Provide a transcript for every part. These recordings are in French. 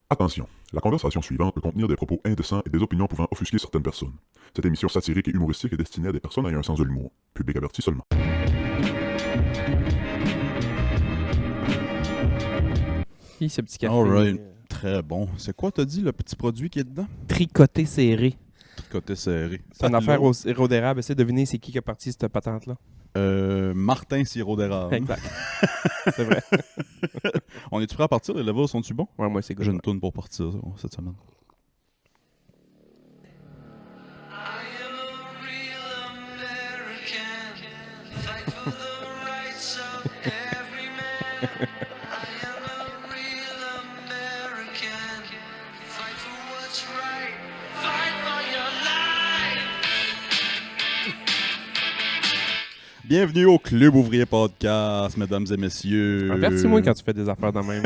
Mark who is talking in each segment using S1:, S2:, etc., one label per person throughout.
S1: Attention, la conversation suivante peut contenir des propos indécents et des opinions pouvant offusquer certaines personnes. Cette émission satirique et humoristique est destinée à des personnes ayant un sens de l'humour. Public averti seulement.
S2: Puis ce petit café
S3: Alright. Très bon. C'est quoi, t'as dit, le petit produit qui est dedans?
S2: tricoté serré.
S3: Tricoté serré.
S2: C'est une affaire au sirop d'érable. Essayez de deviner c'est qui a parti cette patente-là.
S3: Martin Sirop d'érable.
S2: Exact. C'est vrai.
S3: On est-tu prêt à partir? Les levels sont-tu bons?
S2: Ouais, moi, c'est good.
S3: J'ai une tourne pour partir cette semaine.
S4: I am a real American. Fight for the rights of every man. I am a real American. Fight for what's right. Fight for your life.
S3: Bienvenue au Club Ouvrier Podcast, mesdames et messieurs.
S2: Avertis-moi quand tu fais des affaires de même.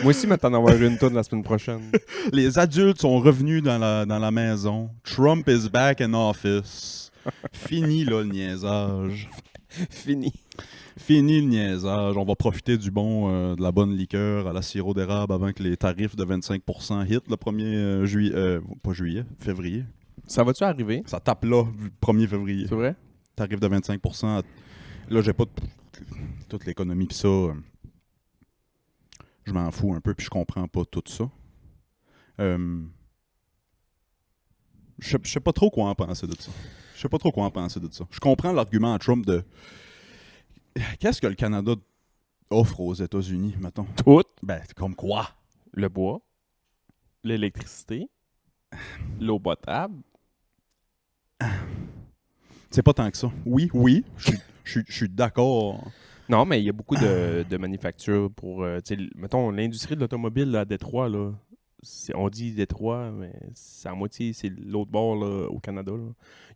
S2: Moi aussi, maintenant, d'avoir une tourne la semaine prochaine.
S3: Les adultes sont revenus dans la maison. Trump is back in office. Fini, là, le niaisage.
S2: Fini.
S3: Fini le niaisage. On va profiter du bon, de la bonne liqueur à la sirop d'érable avant que les tarifs de 25% hit le 1er juillet. Pas juillet, février.
S2: Ça va-tu arriver?
S3: Ça tape là, le 1er février.
S2: C'est vrai?
S3: Tarif de 25%. Là, j'ai pas toute l'économie pis ça. Je m'en fous un peu puis je comprends pas tout ça. Je sais pas trop quoi en penser de ça. Je comprends l'argument à Trump de qu'est-ce que le Canada offre aux États-Unis, mettons?
S2: Tout.
S3: Ben, comme quoi?
S2: Le bois, l'électricité, l'eau potable.
S3: C'est pas tant que ça. Oui, je suis d'accord.
S2: Non, mais il y a beaucoup de manufactures pour... tu sais, mettons, l'industrie de l'automobile là, à Détroit, là, on dit Détroit, mais c'est à moitié, c'est l'autre bord là, au Canada. Là.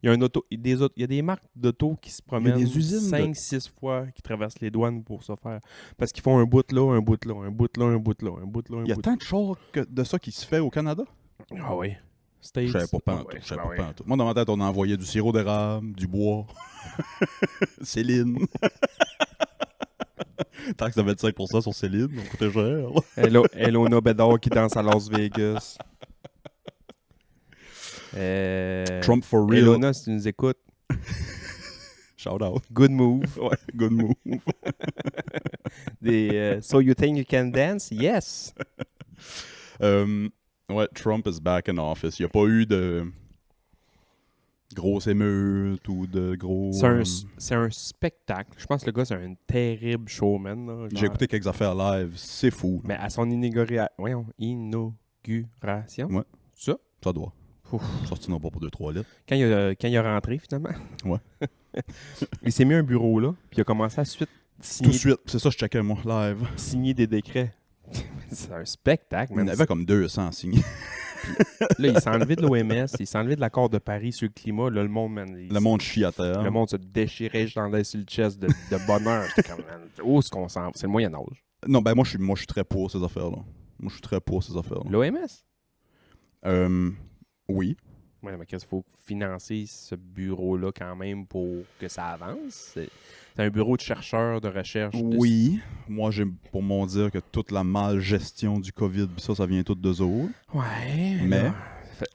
S2: Il y a il y a des marques d'auto qui se promènent
S3: des usines
S2: 5-6 fois, qui traversent les douanes pour se faire. Parce qu'ils font un bout là, un bout là, un bout là, un bout là, un bout là, un
S3: Il y a
S2: bout
S3: tant de choses de ça qui se fait au Canada?
S2: là. Ah oui. States.
S3: Je savais pas pantoute,
S2: Ouais,
S3: je savais
S2: ben
S3: pas
S2: oui.
S3: pantoute. Moi, dans ma tête, on envoyait du sirop d'érable, du bois, Céline. Taxe de 25% sur Céline, on coûtait cher.
S2: Elona Bedard qui danse à Las Vegas.
S3: Trump for real.
S2: Elona, si tu nous écoutes,
S3: Shout out.
S2: good move.
S3: Ouais, good move.
S2: So you think you can dance? Yes.
S3: Ouais, Trump is back in office. Il n'y a pas eu de grosses émeutes ou de gros...
S2: C'est un spectacle. Je pense que le gars, c'est un terrible showman. Là, genre.
S3: J'ai écouté quelques affaires live, c'est fou.
S2: Mais à son inauguration.
S3: Ouais.
S2: Ça?
S3: Ça doit.
S2: Ouf.
S3: Sorti non pas pour 2-3 litres.
S2: Quand il a rentré, finalement.
S3: Ouais.
S2: Il s'est mis un bureau là, puis il a commencé à
S3: Tout
S2: signer,
S3: de suite, c'est ça je checkais moi, live.
S2: signer des décrets. C'est un spectacle,
S3: Il y en
S2: man.
S3: avait comme 200 signés.
S2: Là, il s'est enlevé de l'OMS, il s'est enlevé de l'accord de Paris sur le climat. Là, le monde, man.
S3: Le monde chie à terre.
S2: Le monde se déchirait dans l'air sur le chest de bonheur. J'étais comme, man, où est-ce qu'on s'en va? C'est le Moyen-Âge.
S3: Non, ben moi je suis très pour ces affaires-là.
S2: L'OMS?
S3: Oui.
S2: Ouais, mais qu'est-ce qu'il faut financer ce bureau-là quand même pour que ça avance? C'est un bureau de chercheurs, de recherche.
S3: Oui. Moi, j'ai pour mon dire que toute la malgestion du COVID, ça vient tout d'eux autres.
S2: Ouais.
S3: Mais
S2: là,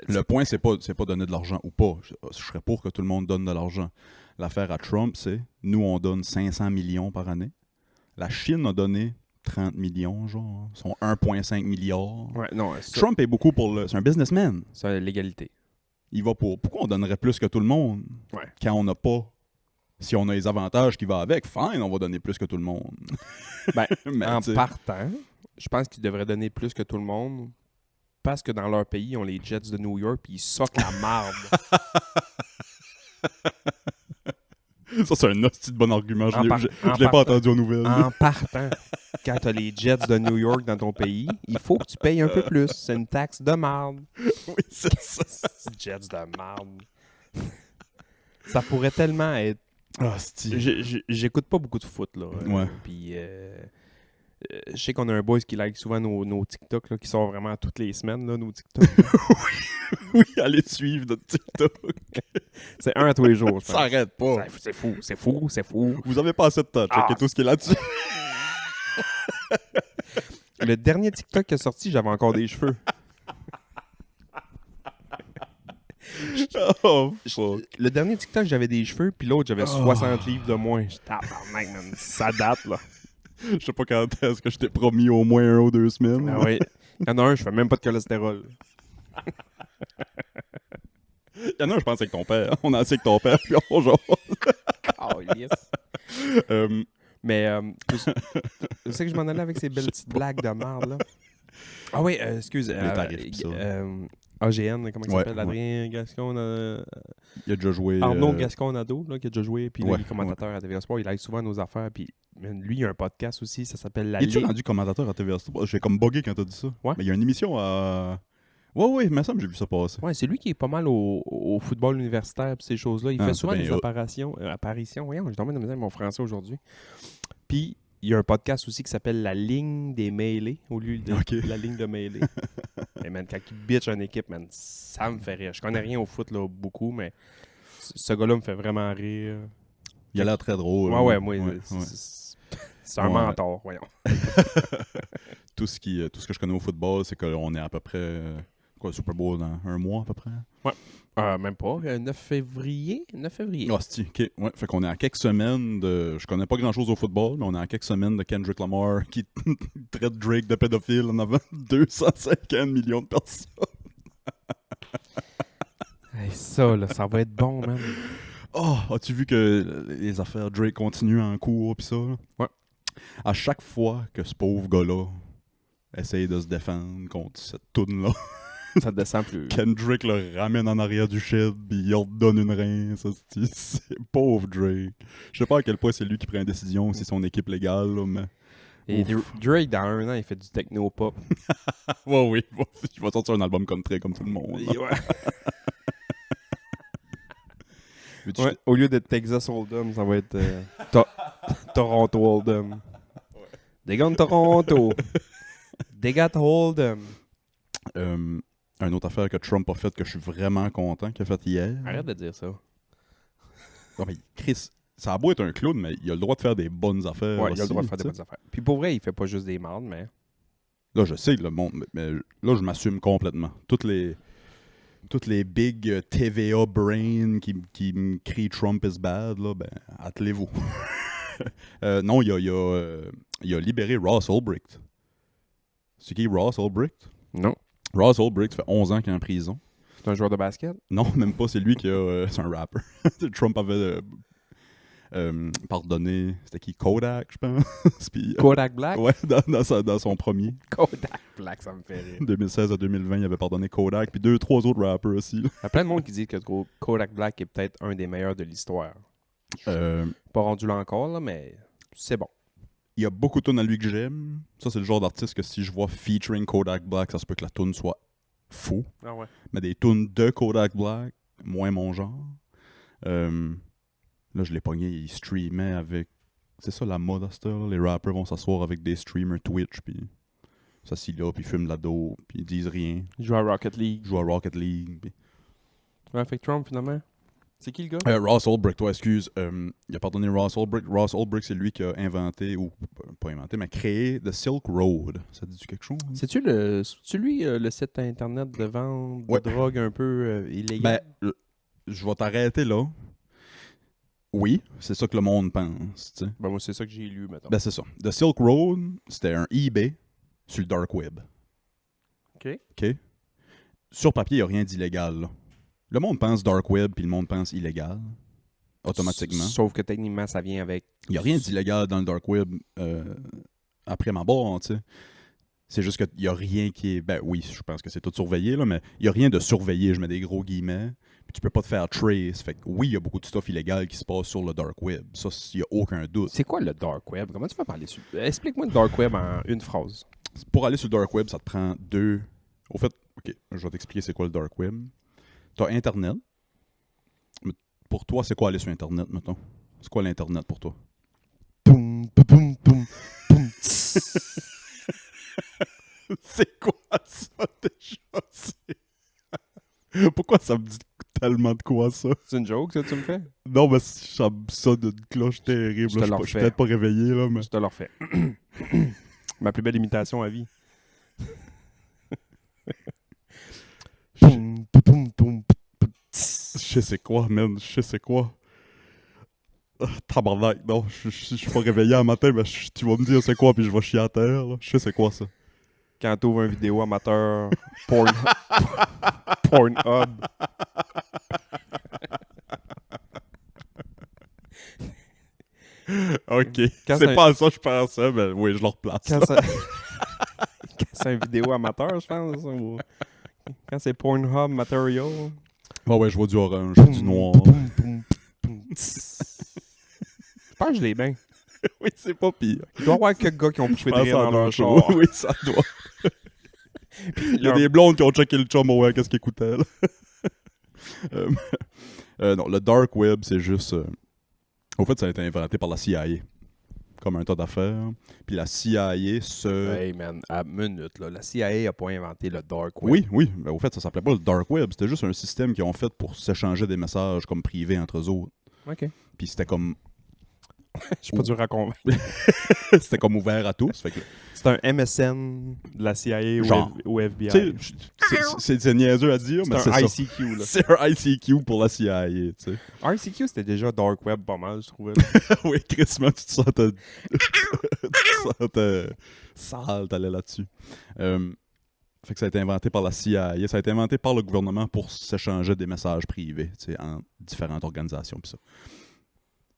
S3: le point, c'est pas donner de l'argent ou pas. Je serais pour que tout le monde donne de l'argent. L'affaire à Trump, c'est nous, on donne 500 millions par année. La Chine a donné 30 millions, genre. Ils sont 1,5 milliard.
S2: Ouais, non, ça,
S3: Trump est beaucoup pour le... C'est un businessman.
S2: c'est l'égalité.
S3: Il va pour... Pourquoi on donnerait plus que tout le monde?
S2: Ouais.
S3: Quand on n'a pas... Si on a les avantages qui vont avec, fine, on va donner plus que tout le monde.
S2: Ben,
S3: Mais,
S2: en
S3: t'sais,
S2: partant, je pense qu'ils devraient donner plus que tout le monde parce que dans leur pays, ils ont les Jets de New York puis ils soquent la marde.
S3: ça, c'est un hostie de bon argument. Je
S2: En
S3: l'ai
S2: par-
S3: l'ai
S2: en
S3: pas
S2: partant-
S3: entendu aux nouvelles.
S2: En partant, quand tu as les Jets de New York dans ton pays, il faut que tu payes un peu plus. C'est une taxe de marde.
S3: Oui, c'est ça.
S2: Jets de marde. Ça pourrait tellement être.
S3: Hostie.
S2: J'écoute pas beaucoup de foot, là.
S3: Ouais.
S2: Puis, je sais qu'on a un boys qui like souvent nos TikTok, là, qui sort vraiment toutes les semaines, là, nos TikTok.
S3: Oui, allez suivre notre TikTok.
S2: C'est un à tous les jours. je
S3: Ça
S2: pense.
S3: arrête pas.
S2: C'est fou.
S3: Vous avez pas assez de temps. Checkez
S2: Ah.
S3: tout ce qui est là-dessus.
S2: Le dernier TikTok qui est sorti, j'avais encore des cheveux.
S3: Oh, fuck.
S2: Le dernier TikTok, j'avais des cheveux, puis l'autre, j'avais 60 livres de moins. Tabarnak, man. Ça date, là.
S3: Je sais pas quand est-ce que je t'ai promis au moins 1 ou 2 semaines.
S2: Ah oui. Il y en a un, je fais même pas de cholestérol.
S3: Il y en a un, je pense, avec ton père. On a assez avec ton père, puis on genre.
S2: Oh, yes. Mais, je sais que je m'en allais avec ces belles petites blagues de merde, là. Ah oui, excuse.
S3: tarifs, pis ça.
S2: AGN, comment il
S3: Ouais,
S2: s'appelle? Adrien Gascon.
S3: Il a déjà joué.
S2: Arnaud Gascon-Nadeau, là, qui a déjà joué, puis là,
S3: ouais,
S2: il est commentateur à TVA Sport. Il aille souvent à nos affaires, puis man, lui, il a un podcast aussi, ça s'appelle La
S3: Il est-tu
S2: Ligue.
S3: rendu commentateur à TVA Sport? J'ai comme bugué quand t'as dit ça.
S2: Ouais.
S3: Mais il y a une émission à. Ouais, il me semble que j'ai vu ça passer.
S2: Ouais, c'est lui qui est pas mal au football universitaire et ces choses-là. Il
S3: Ah,
S2: fait
S3: c'est
S2: souvent
S3: bien
S2: des
S3: hot.
S2: apparitions. Voyons, j'ai tombé dans mon français aujourd'hui. Puis, il y a un podcast aussi qui s'appelle La Ligne des mêlées, au lieu de
S3: Ok.
S2: La Ligne de mêlées. Et man, quand il bitch une équipe, man, ça me fait rire. Je connais rien au foot, là, beaucoup, mais ce gars-là me fait vraiment rire.
S3: Il a l'air très drôle.
S2: Ouais, moi,
S3: Ouais.
S2: c'est un
S3: Ouais.
S2: mentor, voyons.
S3: Tout ce que je connais au football, c'est qu'on est à peu près. Super Bowl dans 1 mois à peu près?
S2: Même pas, 9 février. 9 février.
S3: Ah, c'est ok. Ouais. Fait qu'on est à quelques semaines de. Je connais pas grand chose au football, mais on est à quelques semaines de Kendrick Lamar qui traite Drake de pédophile en avant 250 millions de personnes.
S2: Hey, ça, là, ça va être bon, man.
S3: Oh, as-tu vu que les affaires Drake continuent en cours pis ça? Là?
S2: Ouais.
S3: À chaque fois que ce pauvre gars-là essaye de se défendre contre cette toune-là,
S2: Ça descend plus.
S3: Kendrick le ramène en arrière du shed pis il leur donne une reine. Ça, c'est pauvre Drake. Je sais pas à quel point c'est lui qui prend la décision ou c'est son équipe légale, là, mais.
S2: Et
S3: Ouf.
S2: Drake, dans 1 an, il fait du techno-pop.
S3: Ouais, oui. Il va sortir un album country comme tout le monde.
S2: Ouais. Ouais, au lieu d'être Texas Hold'em, ça va être Toronto Hold'em. They gone Toronto. They got Hold'em.
S3: Une autre affaire que Trump a faite que je suis vraiment content qu'il a faite hier.
S2: Arrête de dire ça.
S3: Non, mais Chris, ça a beau être un clown, mais il a le droit de faire des bonnes affaires.
S2: Ouais, il a le
S3: aussi,
S2: droit de faire des
S3: tu sais.
S2: bonnes affaires. Puis pour vrai, il fait pas juste des mardes, mais...
S3: Là, je sais, le monde, mais là, je m'assume complètement. Toutes les big TVA brain qui me crient Trump is bad, là, ben, attelez-vous. Non, il a libéré Ross Ulbricht. C'est qui Ross Ulbricht?
S2: Non.
S3: Ross Ulbricht fait 11 ans qu'il est en prison.
S2: C'est un joueur de basket?
S3: Non, même pas, c'est lui qui a... c'est un rapper. Trump avait pardonné... C'était qui? Kodak, je pense? Puis,
S2: Kodak Black?
S3: ouais, dans son premier.
S2: Kodak Black, ça me fait rire.
S3: 2016 à 2020, il avait pardonné Kodak, puis 2-3 autres rappers aussi. Là.
S2: Il y a plein de monde qui dit que Kodak Black est peut-être un des meilleurs de l'histoire. Pas rendu là encore, là, mais c'est bon.
S3: Il y a beaucoup de tunes à lui que j'aime. Ça, c'est le genre d'artiste que si je vois featuring Kodak Black, ça se peut que la tune soit fou.
S2: Ah ouais.
S3: Mais des tunes de Kodak Black, moins mon genre. Là, je l'ai pogné, il streamait avec... C'est ça la mode à cette heure, là. Les rappers vont s'asseoir avec des streamers Twitch, puis ça s'y là, puis ils fument la dos, puis ils disent rien.
S2: Il joue à Rocket League.
S3: Ils jouent à Rocket League. Puis...
S2: Ouais, fait que Trump, finalement. C'est qui le gars?
S3: Ross Ulbricht, toi, excuse. Il a pardonné Ross Ulbricht. Ross Ulbricht, c'est lui qui a inventé, ou pas inventé, mais créé The Silk Road. Ça dit quelque chose? Hein?
S2: C'est-tu lui, le site internet de vente
S3: Ouais.
S2: de drogue un peu illégal?
S3: Ben, je vais t'arrêter là. Oui, c'est ça que le monde pense, tu sais.
S2: Ben, moi, c'est ça que j'ai lu, mettons.
S3: Ben, c'est ça. The Silk Road, c'était un eBay sur le dark web.
S2: OK.
S3: OK? Sur papier, il n'y a rien d'illégal, là. Le monde pense dark web, puis le monde pense illégal. Automatiquement.
S2: Sauf que techniquement, ça vient avec...
S3: Il n'y a rien d'illégal dans le dark web après ma barre, tu sais. C'est juste qu'il n'y a rien qui est... Ben oui, je pense que c'est tout surveillé, là, mais il n'y a rien de surveillé, je mets des gros guillemets. Puis tu peux pas te faire trace. Fait que oui, il y a beaucoup de stuff illégal qui se passe sur le dark web. Ça, il n'y a aucun doute.
S2: C'est quoi le dark web? Comment tu vas parler dessus? Explique-moi le dark web en une phrase.
S3: Pour aller sur le dark web, ça te prend deux... Au fait, OK, je vais t'expliquer c'est quoi le dark web. Tu as Internet. Pour toi, c'est quoi aller sur Internet, mettons? C'est quoi l'Internet pour toi?
S2: Boum, boum, boum, boum.
S3: C'est quoi ça, déjà? Pourquoi ça me dit tellement de quoi, ça?
S2: C'est une joke, ça, tu me fais?
S3: Non, mais ça d'une cloche terrible.
S2: Je te
S3: là.
S2: le
S3: Je suis
S2: refais.
S3: peut-être pas réveillé, là, mais...
S2: Je te le refais. Ma plus belle imitation à vie. Poum, poum, poum, poum, poum, tss.
S3: Je sais quoi, man. Je sais quoi. Tabarnak, non. Je suis pas réveillé un matin, mais tu vas me dire c'est quoi, puis je vais chier à terre. Là. Je sais c'est quoi ça.
S2: Quand t'ouvres une vidéo amateur, Pornhub.
S3: Ok.
S2: Quand
S3: C'est
S2: c'est-
S3: pas à ça que je pensais, mais oui, je le replace.
S2: Quand c'est une vidéo amateur, je pense. Ou... Quand c'est Pornhub Material.
S3: Ouais, je vois du orange, du noir.
S2: Poum, poum, poum, tss. Je pense que je l'ai bien.
S3: Oui, c'est pas pire.
S2: Il doit y avoir quelques gars qui ont poussé de rire dans leur char.
S3: Oui, ça doit. Il y a des blondes qui ont checké le chum, ouais, qu'est-ce qu'ils écoutaient, là. Non, le dark web, c'est juste... Au fait, ça a été inventé par la CIA, comme un tas d'affaires. Puis la CIA
S2: Hey man, à minute, là, la CIA a pas inventé le dark web.
S3: Oui, mais au fait, ça s'appelait pas le dark web. C'était juste un système qu'ils ont fait pour s'échanger des messages comme privés entre eux autres.
S2: Ok.
S3: Puis c'était comme...
S2: Je suis pas dur à convaincre.
S3: c'était comme ouvert à tous. Fait que,
S2: C'est un MSN de la CIA
S3: Genre.
S2: ou FBI.
S3: tu sais, c'est niaiseux à dire, mais
S2: C'est
S3: c'est
S2: un
S3: ça.
S2: ICQ, là.
S3: C'est un ICQ pour la CIA, tu sais.
S2: ICQ, c'était déjà dark web pas mal, je trouvais.
S3: Oui, Chris, man, tu te sentais... tu te sentais sale, t'allais là-dessus. Fait que ça a été inventé par la CIA. Ça a été inventé par le gouvernement pour s'échanger des messages privés, tu sais, en différentes organisations, pis ça.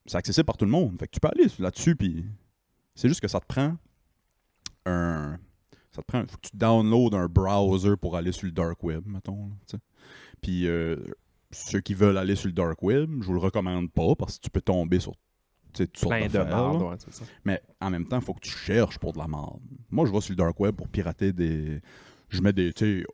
S3: C'est accessible par tout le monde. Fait que tu peux aller là-dessus, puis c'est juste que ça te prend un... Ça te prend... Faut que tu downloads un browser pour aller sur le dark web, mettons, là, tu sais. Puis ceux qui veulent aller sur le dark web, je vous le recommande pas, parce que tu peux tomber sur toutes sortes
S2: Plein de
S3: d'affaires,
S2: bardes,
S3: là.
S2: ouais, c'est ça.
S3: Mais en même temps, il faut que tu cherches pour de la merde. Moi, je vais sur le dark web pour pirater des... Je mets des... Tu sais,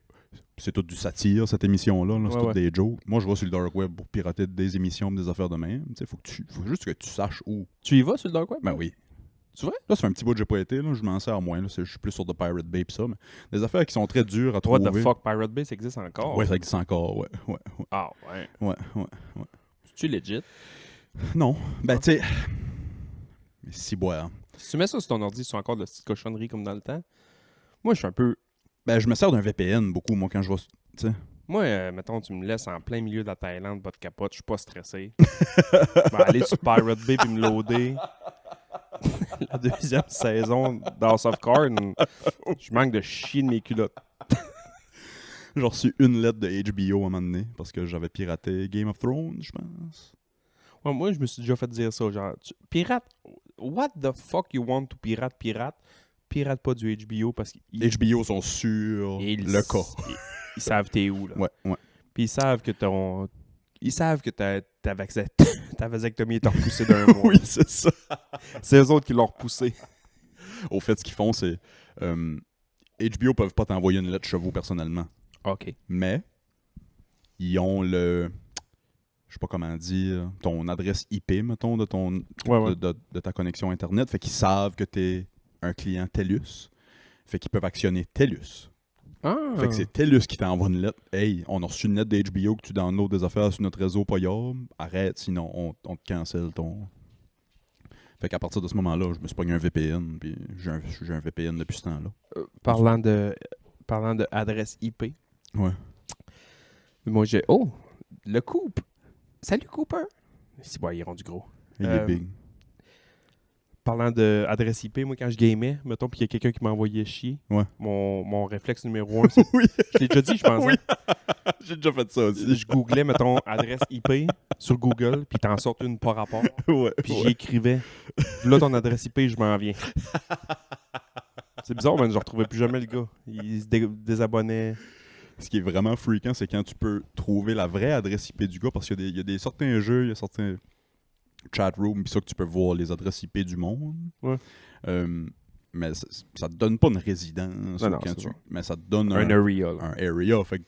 S3: c'est tout du satire, cette émission-là. Là. C'est
S2: Ouais,
S3: tout
S2: ouais.
S3: des jokes. Moi, je vais sur le dark web pour pirater des émissions, des affaires de même. Tu sais, faut juste que tu saches où.
S2: Tu y vas sur le dark web?
S3: Ben oui.
S2: C'est vrai?
S3: Là, ça fait un petit bout que j'ai pas été. Là. Je m'en sers moins. Là. Je suis plus sur The Pirate Bay pis ça. Mais des affaires qui sont très dures à
S2: What
S3: trouver.
S2: the fuck, Pirate Bay, ça existe encore?
S3: Ouais, ça existe encore. Ouais.
S2: Ah, ouais.
S3: Ouais.
S2: C'est-tu legit?
S3: Non. Ben, tu sais... Mais si boire.
S2: Si tu mets ça sur ton ordi, c'est encore de la petite cochonnerie comme dans le temps. Moi, je suis un peu...
S3: Ben, je me sers d'un VPN beaucoup, moi, quand je vais... Tu sais...
S2: Moi, mettons, tu me laisses en plein milieu de la Thaïlande, pas de capote, je suis pas stressé. Je vais aller sur Pirate Bay puis me loader. La deuxième saison d'House of Cards, je manque de chier de mes culottes.
S3: J'ai reçu une lettre de HBO à un moment donné parce que j'avais piraté Game of Thrones, je pense.
S2: Ouais, moi, je me suis déjà fait dire ça, genre, pirate, what the fuck you want to pirate? Pirate pas du HBO parce qu'ils
S3: HBO sont sur le cas.
S2: Ils savent t'es où, là.
S3: Ouais.
S2: Puis ils savent que ta vasectomie est repoussée d'un mois.
S3: Oui, c'est ça.
S2: C'est eux autres qui l'ont repoussée.
S3: Au fait, ce qu'ils font, c'est... HBO peuvent pas t'envoyer une lettre chez vous personnellement.
S2: OK.
S3: Mais, ils ont le... Je sais pas comment dire... Ton adresse IP, mettons,
S2: Ouais.
S3: de ta connexion Internet. Fait qu'ils savent que t'es un client TELUS. Fait qu'ils peuvent actionner TELUS.
S2: Ah.
S3: Fait que c'est TELUS qui t'envoie une lettre. Hey, on a reçu une lettre d'HBO que tu downloads des affaires sur notre réseau Payable. Arrête, sinon on te cancelle ton... Fait qu'à partir de ce moment-là, je me suis pogné un VPN, puis j'ai un VPN depuis ce temps-là.
S2: Parlant de adresse IP,
S3: Ouais.
S2: moi j'ai... Oh! Le couple! Salut Cooper! C'est bon, ils iront du gros.
S3: Il est big.
S2: Parlant d'adresse IP, moi quand je gamais, mettons, puis il y a quelqu'un qui m'envoyait chier,
S3: Ouais.
S2: mon réflexe numéro 1, c'est...
S3: Oui,
S2: Je l'ai déjà dit, je pense.
S3: Oui.
S2: hein?
S3: j'ai déjà fait ça aussi.
S2: Je googlais, mettons, adresse IP sur Google, puis t'en sortes une par rapport.
S3: Ouais,
S2: Puis
S3: ouais.
S2: j'y écrivais. Là, ton adresse IP, je m'en viens. C'est bizarre, mais je retrouvais plus jamais le gars. Il se désabonnait.
S3: Ce qui est vraiment freakant, c'est quand tu peux trouver la vraie adresse IP du gars, parce qu'il y a des certains jeux, il y a certains chatrooms, puis ça que tu peux voir les adresses IP du monde.
S2: Ouais.
S3: Mais ça te donne pas une résidence.
S2: Non,
S3: quand
S2: c'est ça.
S3: mais ça te donne
S2: Un area, là.
S3: un area. Fait que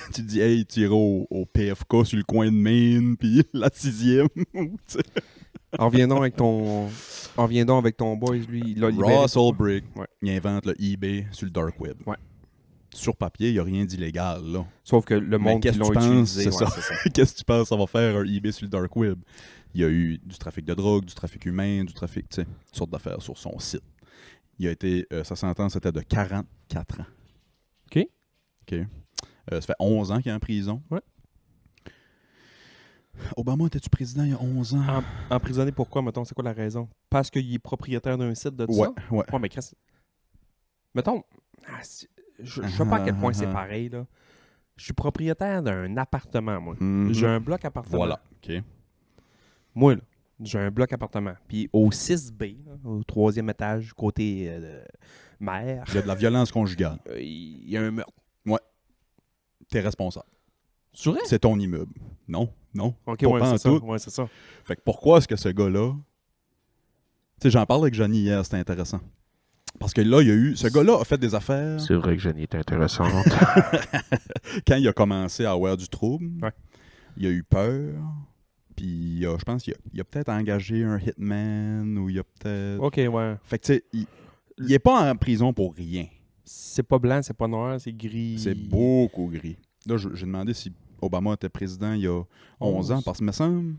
S3: tu te dis, hey, tu iras au PFK sur le coin de Maine, puis la 6e.
S2: En reviendons avec ton boy, lui. Il a libéré.
S3: Ross Ulbricht,
S2: Ouais.
S3: il invente le eBay sur le dark web.
S2: Ouais.
S3: Sur papier, il n'y a rien d'illégal, là.
S2: Sauf que le
S3: Mais
S2: monde qui
S3: qu'est-ce que
S2: l'ont
S3: tu penses,
S2: utilisé.
S3: c'est
S2: ouais,
S3: ça. Qu'est-ce que tu penses, ça va faire un eBay sur le dark web? Il y a eu du trafic de drogue, du trafic humain, du trafic, tu sais, toutes sortes d'affaires sur son site. Sa sentence était de 44 ans.
S2: OK.
S3: Ça fait 11 ans qu'il est en prison.
S2: Ouais.
S3: Obama, était-tu président il y a 11 ans?
S2: Emprisonné pourquoi, mettons? C'est quoi la raison? Parce qu'il est propriétaire d'un site de tout
S3: Ouais,
S2: ça?
S3: ouais.
S2: Ouais, mais Chris, mettons, je sais pas à quel point c'est pareil, là. Je suis propriétaire d'un appartement, moi.
S3: Mhm.
S2: J'ai un bloc appartement.
S3: Voilà. OK.
S2: Moi, là, j'ai un bloc appartement. Puis au 6B, là, au 3e étage, côté mer,
S3: Il y a de la violence conjugale.
S2: il y a un meurtre.
S3: T'es responsable.
S2: C'est vrai?
S3: C'est ton immeuble. Non.
S2: Ok,
S3: Pas
S2: ouais, c'est ça.
S3: pantoute.
S2: Ouais, c'est ça.
S3: Fait que pourquoi est-ce que ce gars-là... Tu sais, j'en parle avec Johnny hier, c'était intéressant. Parce que là, ce gars-là a fait des affaires...
S2: C'est vrai que Jenny est intéressante.
S3: Quand il a commencé à avoir du trouble,
S2: Ouais.
S3: il a eu peur. Puis je pense qu'il a peut-être engagé un hitman ou il a peut-être...
S2: Ok, ouais.
S3: Fait que tu sais, il est pas en prison pour rien.
S2: C'est pas blanc, c'est pas noir, c'est gris.
S3: C'est beaucoup gris. Là, j'ai demandé si Obama était président il y a 11 ans, parce que me semble...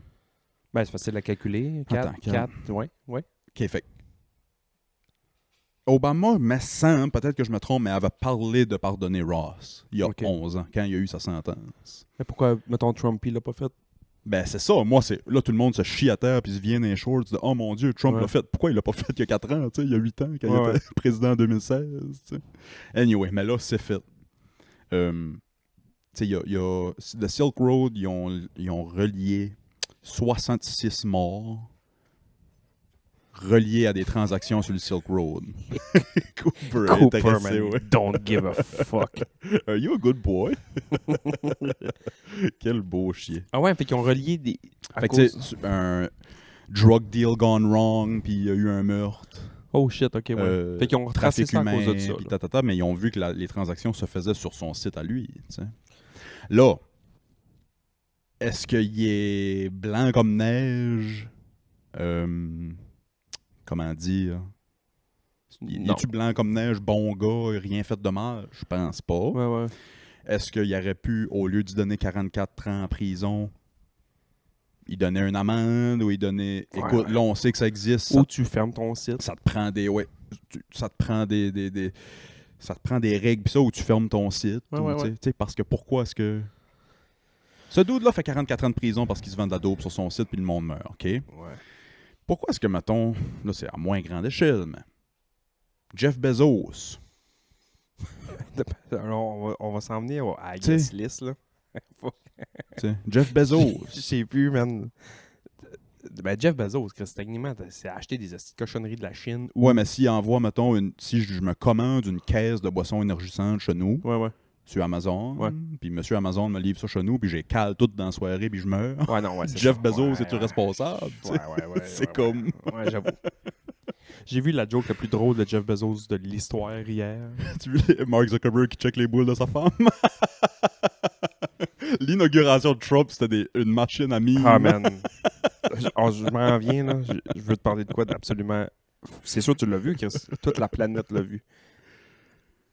S2: Ben, c'est facile à calculer.
S3: Attends,
S2: 4, ouais.
S3: OK, fait Obama, me semble, peut-être que je me trompe, mais avait parlé de pardonner Ross il y a
S2: Ok.
S3: 11 ans, quand il a eu sa sentence.
S2: Mais pourquoi, mettons, Trump, il l'a pas fait?
S3: Ben, c'est ça. Moi, là, tout le monde se chie à terre puis se vient dans les shorts. De, oh mon Dieu, Trump
S2: Ouais.
S3: l'a fait. Pourquoi il l'a pas fait il y a 4 ans, tu sais, il y a 8 ans, quand
S2: Ouais,
S3: il était président en 2016, tu sais. Anyway, mais là, c'est fait. Tu sais, il y a le Silk Road, ils ont relié 66 morts reliés à des transactions sur le Silk Road. Cooper est intéressé, ouais.
S2: don't give a fuck.
S3: Are you a good boy? Quel beau chien.
S2: Ah ouais, fait qu'ils ont relié des... à
S3: Fait que
S2: cause-
S3: tu sais, un drug deal gone wrong, puis il y a eu un meurtre.
S2: Oh shit, ok, ouais. Fait qu'ils ont retracé
S3: trafic
S2: ça à
S3: humain,
S2: cause de ça.
S3: puis
S2: là.
S3: tatata, mais ils ont vu que les transactions se faisaient sur son site à lui. Tu sais. Là, est-ce qu'il est blanc comme neige? Comment dire?
S2: Non.
S3: Es-tu blanc comme neige, bon gars, rien fait de mal? Je pense pas.
S2: Ouais, ouais.
S3: Est-ce qu'il aurait pu, au lieu de donner 44 ans en prison, il donnait une amende ou il donnait...
S2: Ouais,
S3: Écoute,
S2: ouais.
S3: là, on sait que ça existe.
S2: Ou tu fermes ton site.
S3: Ça te prend des... Ouais, ça te prend ça te prend des règles, pis ça, où tu fermes ton site.
S2: Ouais,
S3: ou,
S2: ouais,
S3: tu sais,
S2: ouais.
S3: tu sais, parce que pourquoi est-ce que... Ce dude-là fait 44 ans de prison parce qu'il se vend de la dope sur son site puis le monde meurt, OK?
S2: Ouais.
S3: Pourquoi est-ce que, mettons... Là, c'est à moins grande échelle, mais... Jeff Bezos...
S2: Alors, on va s'en venir à
S3: T'sais.
S2: guest list, là.
S3: tu sais, Jeff Bezos...
S2: Je sais plus, man. Ben, Jeff Bezos, Chris, techniquement, c'est acheter des astuces de cochonneries de la Chine.
S3: Ouais, mais s'il envoie, mettons, si je me commande une caisse de boissons énergisantes chez nous,
S2: Ouais.
S3: sur Amazon,
S2: Ouais.
S3: puis monsieur Amazon me livre ça chez nous, puis j'ai cale tout dans la soirée, puis je meurs.
S2: Ouais, non, ouais. c'est
S3: Jeff
S2: ça.
S3: Bezos,
S2: Ouais,
S3: es-tu
S2: ouais.
S3: responsable? tu sais?
S2: Ouais.
S3: C'est
S2: ouais,
S3: comme...
S2: Ouais, j'avoue. J'ai vu la joke la plus drôle de Jeff Bezos de l'histoire hier.
S3: Tu veux Mark Zuckerberg qui check les boules de sa femme? L'inauguration de Trump, c'était une machine à mime.
S2: Ah, man. Je m'en viens, là. Je veux te parler de quoi d'absolument... C'est sûr que tu l'as vu, Chris. Toute la planète l'a vu.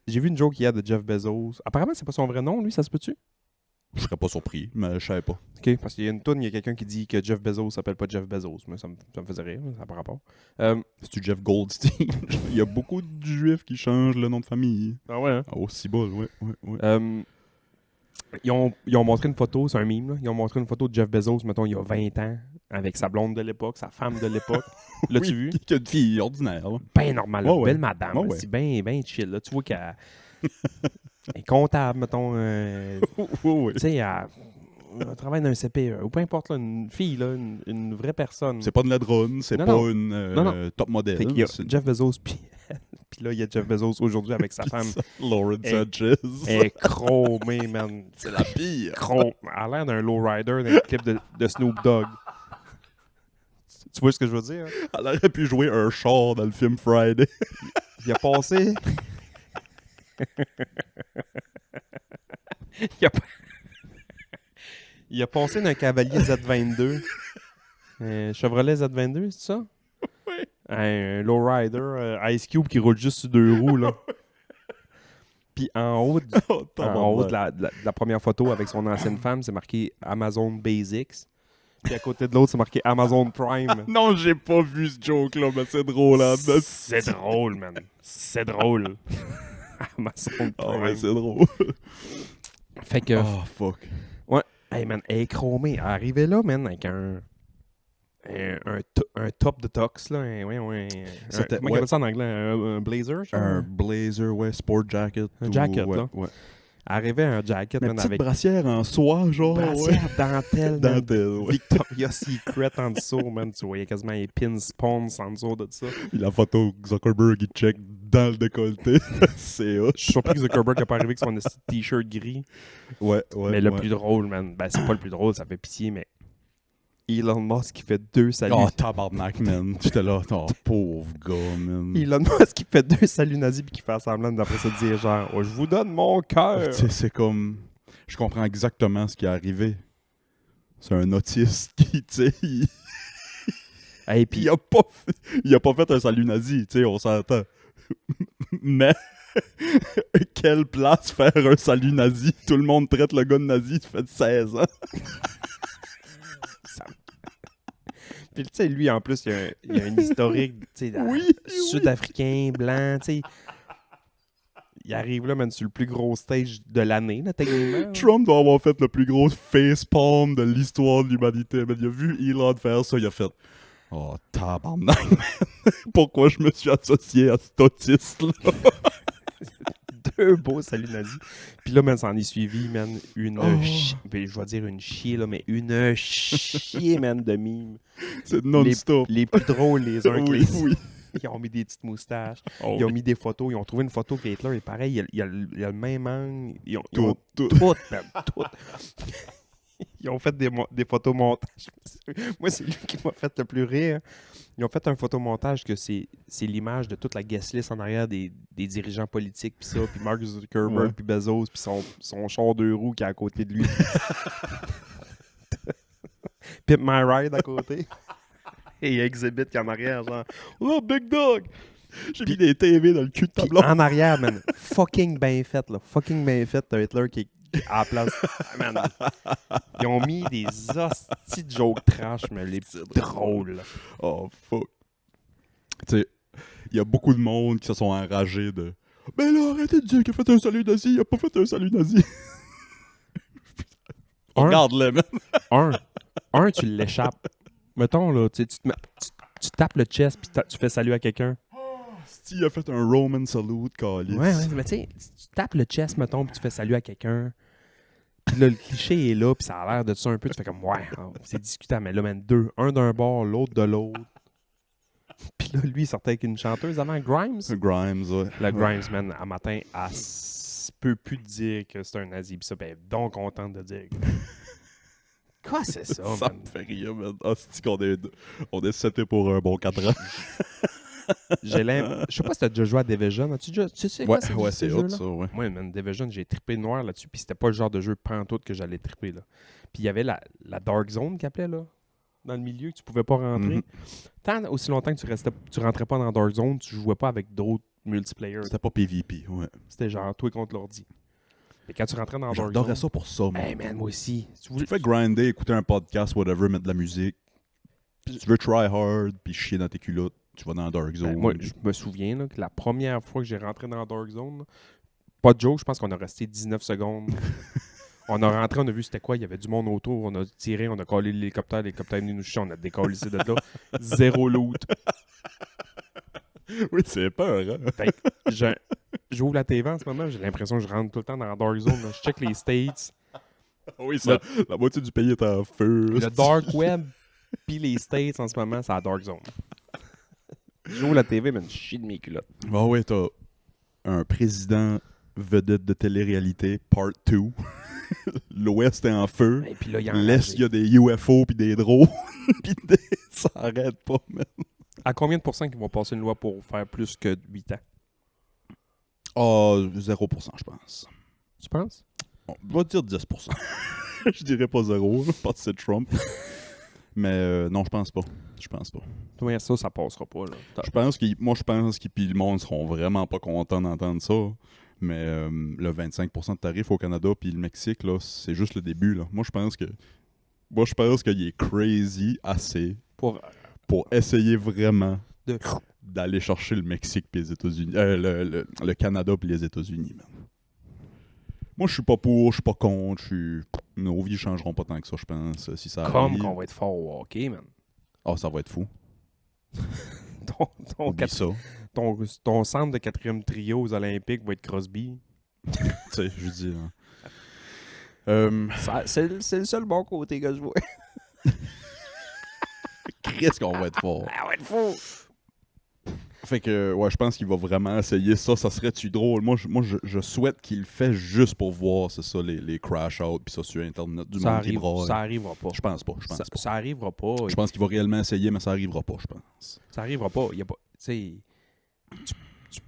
S2: J'ai vu une joke hier de Jeff Bezos. Apparemment, c'est pas son vrai nom, lui, ça se peut-tu?
S3: Je serais pas surpris, mais je savais pas.
S2: OK, parce qu'il y a une toune, il y a quelqu'un qui dit que Jeff Bezos s'appelle pas Jeff Bezos. Mais ça me faisait rire, ça n'a pas rapport.
S3: C'est-tu Jeff Goldstein? Il y a beaucoup de juifs qui changent le nom de famille.
S2: Ah ouais, hein?
S3: Ah, oh, si bol, ouais.
S2: Ils ont montré une photo, c'est un meme, là. Ils ont montré une photo de Jeff Bezos, mettons, il y a 20 ans, avec sa blonde de l'époque, sa femme de l'époque. L'as-tu vu?
S3: Qui a une fille ordinaire. Là.
S2: Ben normal, là,
S3: Ouais, ouais.
S2: belle madame.
S3: Ouais, ouais.
S2: C'est bien chill. Là. Tu vois qu'elle elle est comptable, mettons.
S3: Ouais.
S2: Tu sais, elle travaille dans un CPE, ou peu importe, là, une fille, là, une vraie personne.
S3: C'est pas une ladronne, c'est
S2: Non,
S3: pas
S2: non.
S3: une
S2: Non.
S3: top modèle.
S2: Fait qu'il y a
S3: c'est
S2: Jeff Bezos, puis là, il y a Jeff Bezos aujourd'hui avec sa femme.
S3: Lauren
S2: Et-
S3: Sanchez.
S2: Elle est chromée, man.
S3: C'est la pire.
S2: Elle a l'air d'un lowrider dans le clip de Snoop Dogg. Tu vois ce que je veux dire?
S3: Elle aurait pu jouer un char dans le film Friday.
S2: Il a passé... Il a passé d'un Cavalier Z22. Chevrolet Z22, c'est ça?
S3: Oui.
S2: Un lowrider, Ice Cube qui roule juste sur 2 roues, là. Puis en haut, en haut de la première photo avec son ancienne femme, c'est marqué Amazon Basics. Puis à côté de l'autre, c'est marqué Amazon Prime.
S3: Non, j'ai pas vu ce joke-là, mais c'est drôle, hein.
S2: C'est drôle, man. C'est drôle. Amazon Prime.
S3: Ah ouais, c'est drôle.
S2: Fait que,
S3: Oh, fuck.
S2: hey man, elle est chromée. Elle arrivait là, man, avec un top de tox, là.
S3: C'était-
S2: Comment on
S3: ouais.
S2: appelle ça en anglais? Un blazer, genre?
S3: Un blazer, ouais, sport jacket.
S2: Un jacket,
S3: ouais,
S2: là.
S3: Ouais.
S2: Elle arrivait un jacket,
S3: Mais
S2: man,
S3: petite
S2: avec
S3: brassière en soie, genre.
S2: brassière dentelle,
S3: Ouais.
S2: man.
S3: Dentelle, ouais.
S2: Victoria's Secret en dessous, man. Tu voyais quasiment les pins spawns en dessous de ça.
S3: Puis la photo Zuckerberg, il check dans le décolleté. C'est hot.
S2: Je suis surpris que Zuckerberg n'a pas arrivé avec son esti de t-shirt gris.
S3: Ouais, ouais.
S2: Mais le
S3: ouais.
S2: plus drôle, man, ben c'est pas le plus drôle, ça fait pitié, mais Elon Musk qui fait 2 saluts.
S3: Oh, tabarnak, man. J'étais là, oh, pauvre gars, man.
S2: Elon Musk qui fait 2 saluts nazis puis qui fait semblant d'après ça dire genre oh, je vous donne mon cœur.
S3: Tu sais, c'est comme... Je comprends exactement ce qui est arrivé. C'est un autiste qui, tu sais,
S2: Et
S3: il
S2: puis
S3: a pas fait un salut nazi, tu sais, on s'entend. Mais... Quelle place faire un salut nazi? Tout le monde traite le gars de nazi, ça fait 16 ans.
S2: puis tu sais lui en plus il y a un historique tu sais
S3: Oui,
S2: sud-africain blanc, tu sais. Il arrive là man sur le plus gros stage de l'année là techniquement.
S3: Trump doit avoir fait le plus gros facepalm de l'histoire de l'humanité. Mais il a vu Elon faire ça, il a fait « Oh, tabarnak, man. Pourquoi je me suis associé à cet autiste-là? »
S2: 2 beaux saluts nazis. Puis là, man, ça en est suivi, man, une
S3: Oh.
S2: ben, je vais dire une chier, là, mais une chier, man, de mimes.
S3: C'est non-stop.
S2: Les plus drôles les uns que
S3: Oui,
S2: les autres.
S3: oui.
S2: Ils ont mis des petites moustaches.
S3: Oh,
S2: Ils ont mis des photos. Ils ont trouvé une photo que Hitler est pareil. Il y a le même angle. Ils ont
S3: tout.
S2: toutes, man, toutes. Ils ont fait des photomontages. Moi, c'est lui qui m'a fait le plus rire. Ils ont fait un photomontage que c'est l'image de toute la guest list en arrière des dirigeants politiques, puis ça, puis Mark Zuckerberg,
S3: Ouais.
S2: puis Bezos, puis son char 2 roues qui est à côté de lui. Pimp My Ride à côté. Et Exhibit qui est en arrière, genre « Oh, Big Dog! »
S3: J'ai mis des TV dans le cul de ta
S2: Puis
S3: blonde.
S2: en arrière, man, fucking bien fait, là. Fucking bien fait, t'as Hitler qui est à la place. Ah, man. Ils ont mis des hosties de jokes trash, mais les petits drôles. là.
S3: Oh, fuck. Tu sais, il y a beaucoup de monde qui se sont enragés de « Mais là, arrêtez de dire qu'il a fait un salut nazi, il a pas fait un salut nazi. » Regarde-le, man.
S2: Un, tu l'échappes. Mettons, là, tu tu tapes le chest puis tu fais salut à quelqu'un.
S3: Steve a fait un Roman salute, calice.
S2: Ouais, mais tu sais, tu tapes le chest, mettons, puis tu fais salut à quelqu'un. Puis là, le cliché est là, puis ça a l'air de ça un peu. Tu fais comme, ouais, c'est discutable. Mais là, man, 2. Un d'un bord, l'autre de l'autre. Puis là, lui, il sortait avec une chanteuse avant, Grimes.
S3: Grimes, ouais.
S2: Le Grimes, man, à matin, elle peut plus te dire que c'est un nazi. Puis ça, ben, donc contente de dire. Quoi, c'est ça,
S3: Ça
S2: man?
S3: me fait rire, man. Ah, c'est qu'on est seté pour un bon 4 ans.
S2: Je sais pas si t'as déjà joué à Division. Tu sais quoi,
S3: Ouais,
S2: ce
S3: c'est
S2: jeu-là?
S3: hot, ça, ouais.
S2: Moi, man, Division, j'ai trippé noir là-dessus, puis c'était pas le genre de jeu pantoute que j'allais tripper, là. Puis il y avait la Dark Zone qu'ils appelaient, là, dans le milieu, que tu pouvais pas rentrer.
S3: Mhm.
S2: Tant aussi longtemps que tu rentrais pas dans Dark Zone, tu jouais pas avec d'autres multiplayer.
S3: C'était pas PvP, ouais.
S2: C'était genre toi contre l'ordi. Et quand tu rentrais dans Dark Zone...
S3: J'adorais ça pour ça, man.
S2: Hey, man, moi aussi.
S3: Tu fais grinder, écouter un podcast, whatever, mettre de la musique. Si tu veux try hard, puis chier dans tes culottes, tu vas dans Dark Zone.
S2: Ben, moi, je me souviens là, que la première fois que j'ai rentré dans Dark Zone, là, pas de joke, je pense qu'on a resté 19 secondes. On a rentré, on a vu c'était quoi, il y avait du monde autour, on a tiré, on a collé l'hélicoptère est venu nous chercher, on a décollé ici de là. Zéro loot.
S3: Oui, c'est peur, hein?
S2: Fait que j'ouvre la TV en ce moment, j'ai l'impression que je rentre tout le temps dans Dark Zone. Là. Je check les States.
S3: Oui, ça, la moitié du pays est en feu.
S2: Le Dark Web puis les States en ce moment, c'est la Dark Zone. J'ouvre la TV, mais je chie de mes culottes.
S3: Ah ouais, t'as un président vedette de télé-réalité, part 2. L'Ouest est en feu.
S2: Et puis là, il y a
S3: L'Est, il y a des UFO puis des drones. Puis ça arrête pas, man.
S2: À combien de pourcents qu'ils vont passer une loi pour faire plus que 8 ans?
S3: Ah, 0%, je pense.
S2: Tu penses?
S3: On va dire 10%. Je dirais pas 0, parce que c'est Trump. Mais non, je pense pas. Je pense pas.
S2: Toi, ça passera pas. Là.
S3: Je pense que puis le monde seront vraiment pas contents d'entendre ça. Mais le 25% de tarif au Canada puis le Mexique, là, c'est juste le début. Là. Moi, je pense que Moi, je pense qu'il est crazy assez
S2: Pour
S3: pour essayer vraiment
S2: de...
S3: d'aller chercher le Mexique puis les États-Unis. Le Canada puis les États-Unis, man. Moi, je suis pas pour, je suis pas contre, nos vies changeront pas tant que ça, je pense, si ça
S2: Comme
S3: arrive.
S2: qu'on va être fort au hockey, man.
S3: Ah, ça va être fou.
S2: Ton,
S3: Oublie ça.
S2: ton centre de 4e trio aux Olympiques va être Crosby.
S3: Tu sais, je dis... hein.
S2: C'est le seul bon côté que je vois.
S3: Qu'est-ce qu'on va être fort.
S2: Ah ouais, fou!
S3: Fait que, ouais, je pense qu'il va vraiment essayer ça. Ça serait-tu drôle? Moi, je souhaite qu'il le fait juste pour voir, c'est ça, les crash-out, puis ça sur Internet, du monde qui braille.
S2: Ça arrivera pas.
S3: Je pense pas.
S2: Ça arrivera pas.
S3: Je pense qu'il va réellement essayer, mais ça arrivera pas, je pense.
S2: Ça arrivera pas. Il y a pas, tu sais,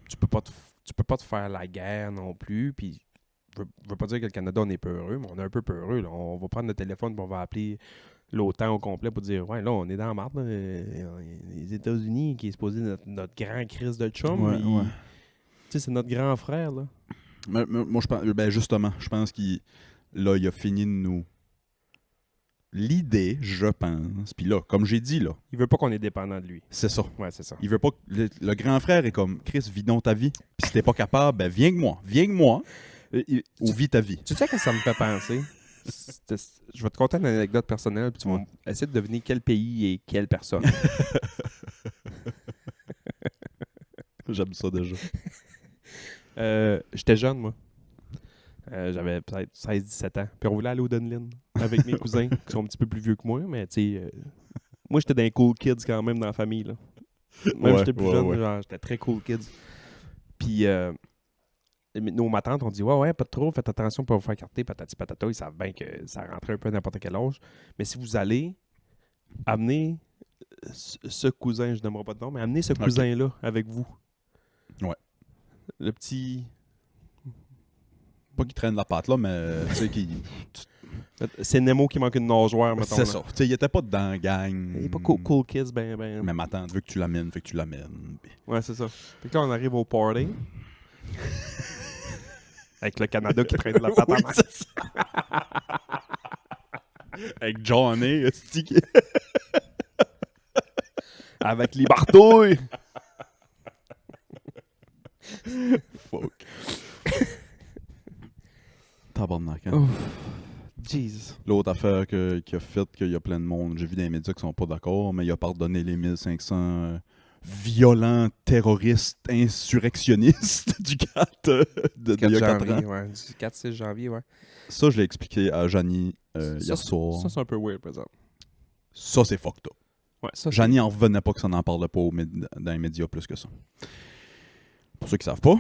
S2: tu peux pas te faire la guerre non plus. Puis, je veux pas dire que le Canada, on est peureux, mais on est un peu peureux. Là. On va prendre le téléphone et on va appeler l'OTAN au complet pour dire ouais, là, on est dans la marde. Là. Les États-Unis, qui est supposé notre grand crise de chum,
S3: Ouais.
S2: tu sais, c'est notre grand frère. Là.
S3: Mais moi, je pense, ben justement, je pense qu'il a fini de nous. L'idée, je pense, puis là, comme j'ai dit, là,
S2: Il veut pas qu'on est dépendant de lui.
S3: c'est ça.
S2: Ouais, c'est ça.
S3: Il veut pas que le grand frère est comme Chris, vis donc ta vie. Puis si t'es pas capable, ben viens que moi, ou vis ta vie.
S2: Tu sais que ça me fait penser? Je vais te conter une anecdote personnelle, puis tu vas essayer de deviner quel pays et quelle personne.
S3: J'aime ça déjà.
S2: J'étais jeune, moi. J'avais peut-être 16-17 ans. Puis on voulait aller au Dunlin avec mes cousins, qui sont un petit peu plus vieux que moi, mais tu sais, moi j'étais dans les cool kids quand même dans la famille. Là. Même
S3: Ouais,
S2: j'étais plus
S3: ouais,
S2: jeune,
S3: ouais.
S2: genre, j'étais très cool kids. Puis nos ma tante ont dit ouais, pas de trop, faites attention pour vous faire carter, patati patata. Ils savent bien que ça rentrait un peu à n'importe quel âge. Mais si vous allez, amenez ce cousin, je n'aimerais pas de nom, mais amenez ce cousin-là avec vous.
S3: Ouais.
S2: Le petit.
S3: Pas qu'il traîne la patte là, mais tu sais qu'il.
S2: C'est Nemo qui manque une nageoire, mettons.
S3: C'est
S2: là.
S3: ça. Tu sais, il était pas dans la gang.
S2: Il est pas cool kids, ben.
S3: Mais ma tante veut que tu l'amènes, fait que tu l'amènes. Puis-
S2: Ouais, c'est ça. Fait que là, on arrive au party. Avec le Canada qui traîne la patte en
S3: Oui,
S2: main.
S3: c'est ça. Avec Johnny, esti.
S2: Avec les bartouilles.
S3: Fuck. Tabarnak, hein.
S2: Ouf. Jesus.
S3: L'autre affaire qui a fait qu'il y a plein de monde, j'ai vu dans les médias qui sont pas d'accord, mais il a pardonné les 1500 violents terroristes insurrectionnistes du 4 d'il y a 4 ans.
S2: Ouais, du 4-6 janvier, ouais.
S3: Ça, je l'ai expliqué à Janie hier
S2: Ça,
S3: soir.
S2: Ça, c'est un peu weird, par exemple.
S3: Ça, c'est fucked up.
S2: Ouais, ça,
S3: Janie en revenait pas que ça n'en parlait pas dans les médias plus que ça. Pour ceux qui savent pas,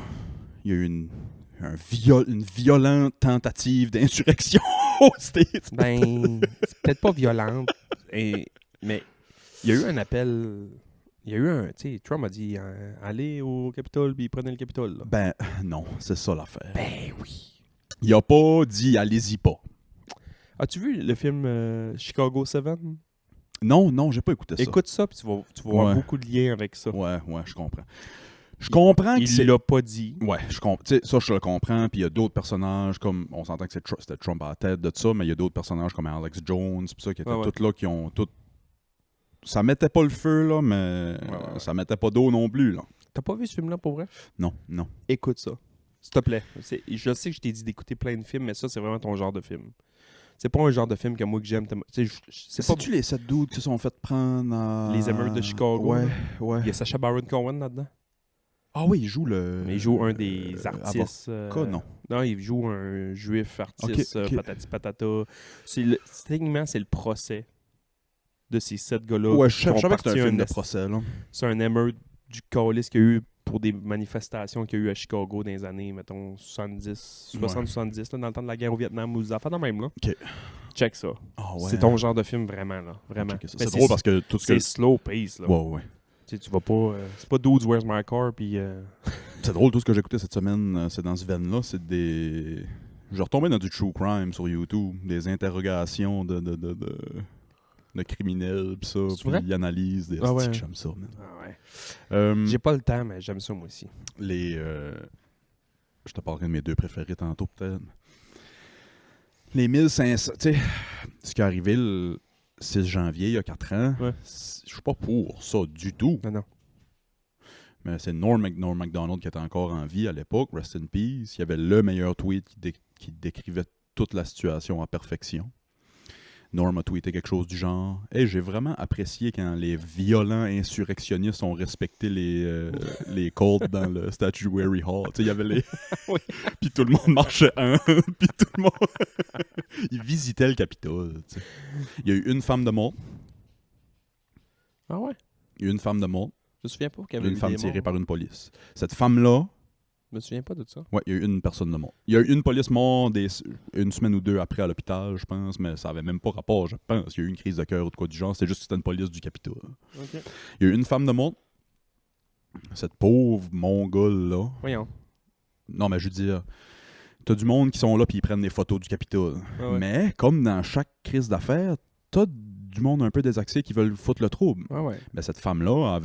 S3: il y a eu une violente tentative d'insurrection aux States.
S2: Ben, c'est peut-être pas violente, mais il y a eu un appel. Il y a eu un. Tu sais, Trump a dit allez au Capitole, puis prenez le Capitole. Là.
S3: Ben, non, c'est ça l'affaire.
S2: Ben oui.
S3: Il a pas dit allez-y pas.
S2: As-tu vu le film Chicago 7?
S3: Non, j'ai pas écouté ça.
S2: Écoute ça, puis tu vas voir
S3: Ouais.
S2: beaucoup de liens avec ça.
S3: Ouais, je comprends. Je comprends que
S2: Il
S3: c'est.
S2: l'a pas dit.
S3: Ouais, tu sais, ça, je le comprends. Puis il y a d'autres personnages, comme. On s'entend que c'était Trump à la tête de ça, mais il y a d'autres personnages comme Alex Jones, puis ça, qui étaient
S2: Ouais.
S3: tous là, qui ont tout. Ça mettait pas le feu, là, mais
S2: Ouais.
S3: ça mettait pas d'eau non plus, là.
S2: T'as pas vu ce film-là pour vrai?
S3: Non.
S2: Écoute ça. S'il te plaît. Je sais que je t'ai dit d'écouter plein de films, mais ça, c'est vraiment ton genre de film. C'est pas un genre de film que moi que j'aime. C'est pas
S3: C'est-tu les 7 dudes qui se sont fait prendre à...
S2: Les émeutes de Chicago,
S3: Ouais,
S2: là.
S3: ouais.
S2: Il y a Sacha Baron Cohen là-dedans.
S3: Ah oui, il joue le...
S2: Mais il joue un des artistes.
S3: avocat, non.
S2: Non, il joue un juif artiste,
S3: Ok.
S2: patati patata. Techniquement, c'est le procès de ces 7 gars-là.
S3: Ouais,
S2: qui
S3: je
S2: ont
S3: savais que c'était un
S2: parti
S3: film de
S2: esti-
S3: procès, là.
S2: C'est un émeute du calice qu'il y a eu pour des manifestations qu'il y a eu à Chicago dans les années, mettons, 60-70, là, dans le temps de la guerre au Vietnam, ou des affaires de même, là.
S3: Ok.
S2: Check ça.
S3: Ah ouais.
S2: C'est ton genre de film, vraiment, là. Vraiment.
S3: Checker ça.
S2: Mais
S3: C'est drôle parce que tout ce que...
S2: c'est slow pace, là.
S3: Ouais.
S2: Tu sais, tu vas pas... c'est pas Dudes, Where's My Car, puis...
S3: C'est drôle, tout ce que j'ai écouté cette semaine, c'est dans ce veine-là, c'est des... Je retombais dans du true crime sur YouTube, des interrogations de criminels, pis ça,
S2: C'est
S3: puis
S2: vrai?
S3: ils analysent des...
S2: Ah ouais.
S3: J'aime ça, man.
S2: Ah ouais. J'ai
S3: J'ai
S2: pas le temps, mais j'aime ça, moi aussi.
S3: Je te parlerai de mes deux préférés tantôt, peut-être. Les 1500, tu sais, ce qui est arrivé le 6 janvier, il y a 4 ans,
S2: Ouais.
S3: je suis pas pour ça du tout.
S2: Non.
S3: Mais c'est Norm Macdonald qui était encore en vie à l'époque, rest in peace. Il y avait le meilleur tweet qui décrivait toute la situation à perfection. Norm a tweeté quelque chose du genre « Hey, j'ai vraiment apprécié quand les violents insurrectionnistes ont respecté les codes dans le Statuary Hall. » Tu sais, il y avait les...
S2: Oui.
S3: Puis tout le monde marchait puis tout le monde... Ils visitaient le Capitole. Tu sais. Il y a eu une femme de mort.
S2: Ah ouais?
S3: Il y a eu une femme de mort.
S2: Je me souviens pas qu'il y avait
S3: Une
S2: eu
S3: femme
S2: des
S3: tirée
S2: morts.
S3: par une police. Cette femme-là...
S2: Je me souviens pas de ça.
S3: Ouais, il y a eu une personne de mort. Il y a eu une police morte une semaine ou deux après à l'hôpital, je pense, mais ça avait même pas rapport, je pense. Il y a eu une crise de cœur ou de quoi du genre. C'était juste que c'était une police du Capitole.
S2: OK.
S3: Il y a eu une femme de mort. Cette pauvre mongole-là.
S2: Voyons.
S3: Non, mais je veux dire, t'as du monde qui sont là puis ils prennent des photos du Capitole.
S2: Ah ouais.
S3: Mais, comme dans chaque crise d'affaires, t'as du monde un peu désaxé qui veulent foutre le trouble.
S2: Ah ouais.
S3: Mais cette femme-là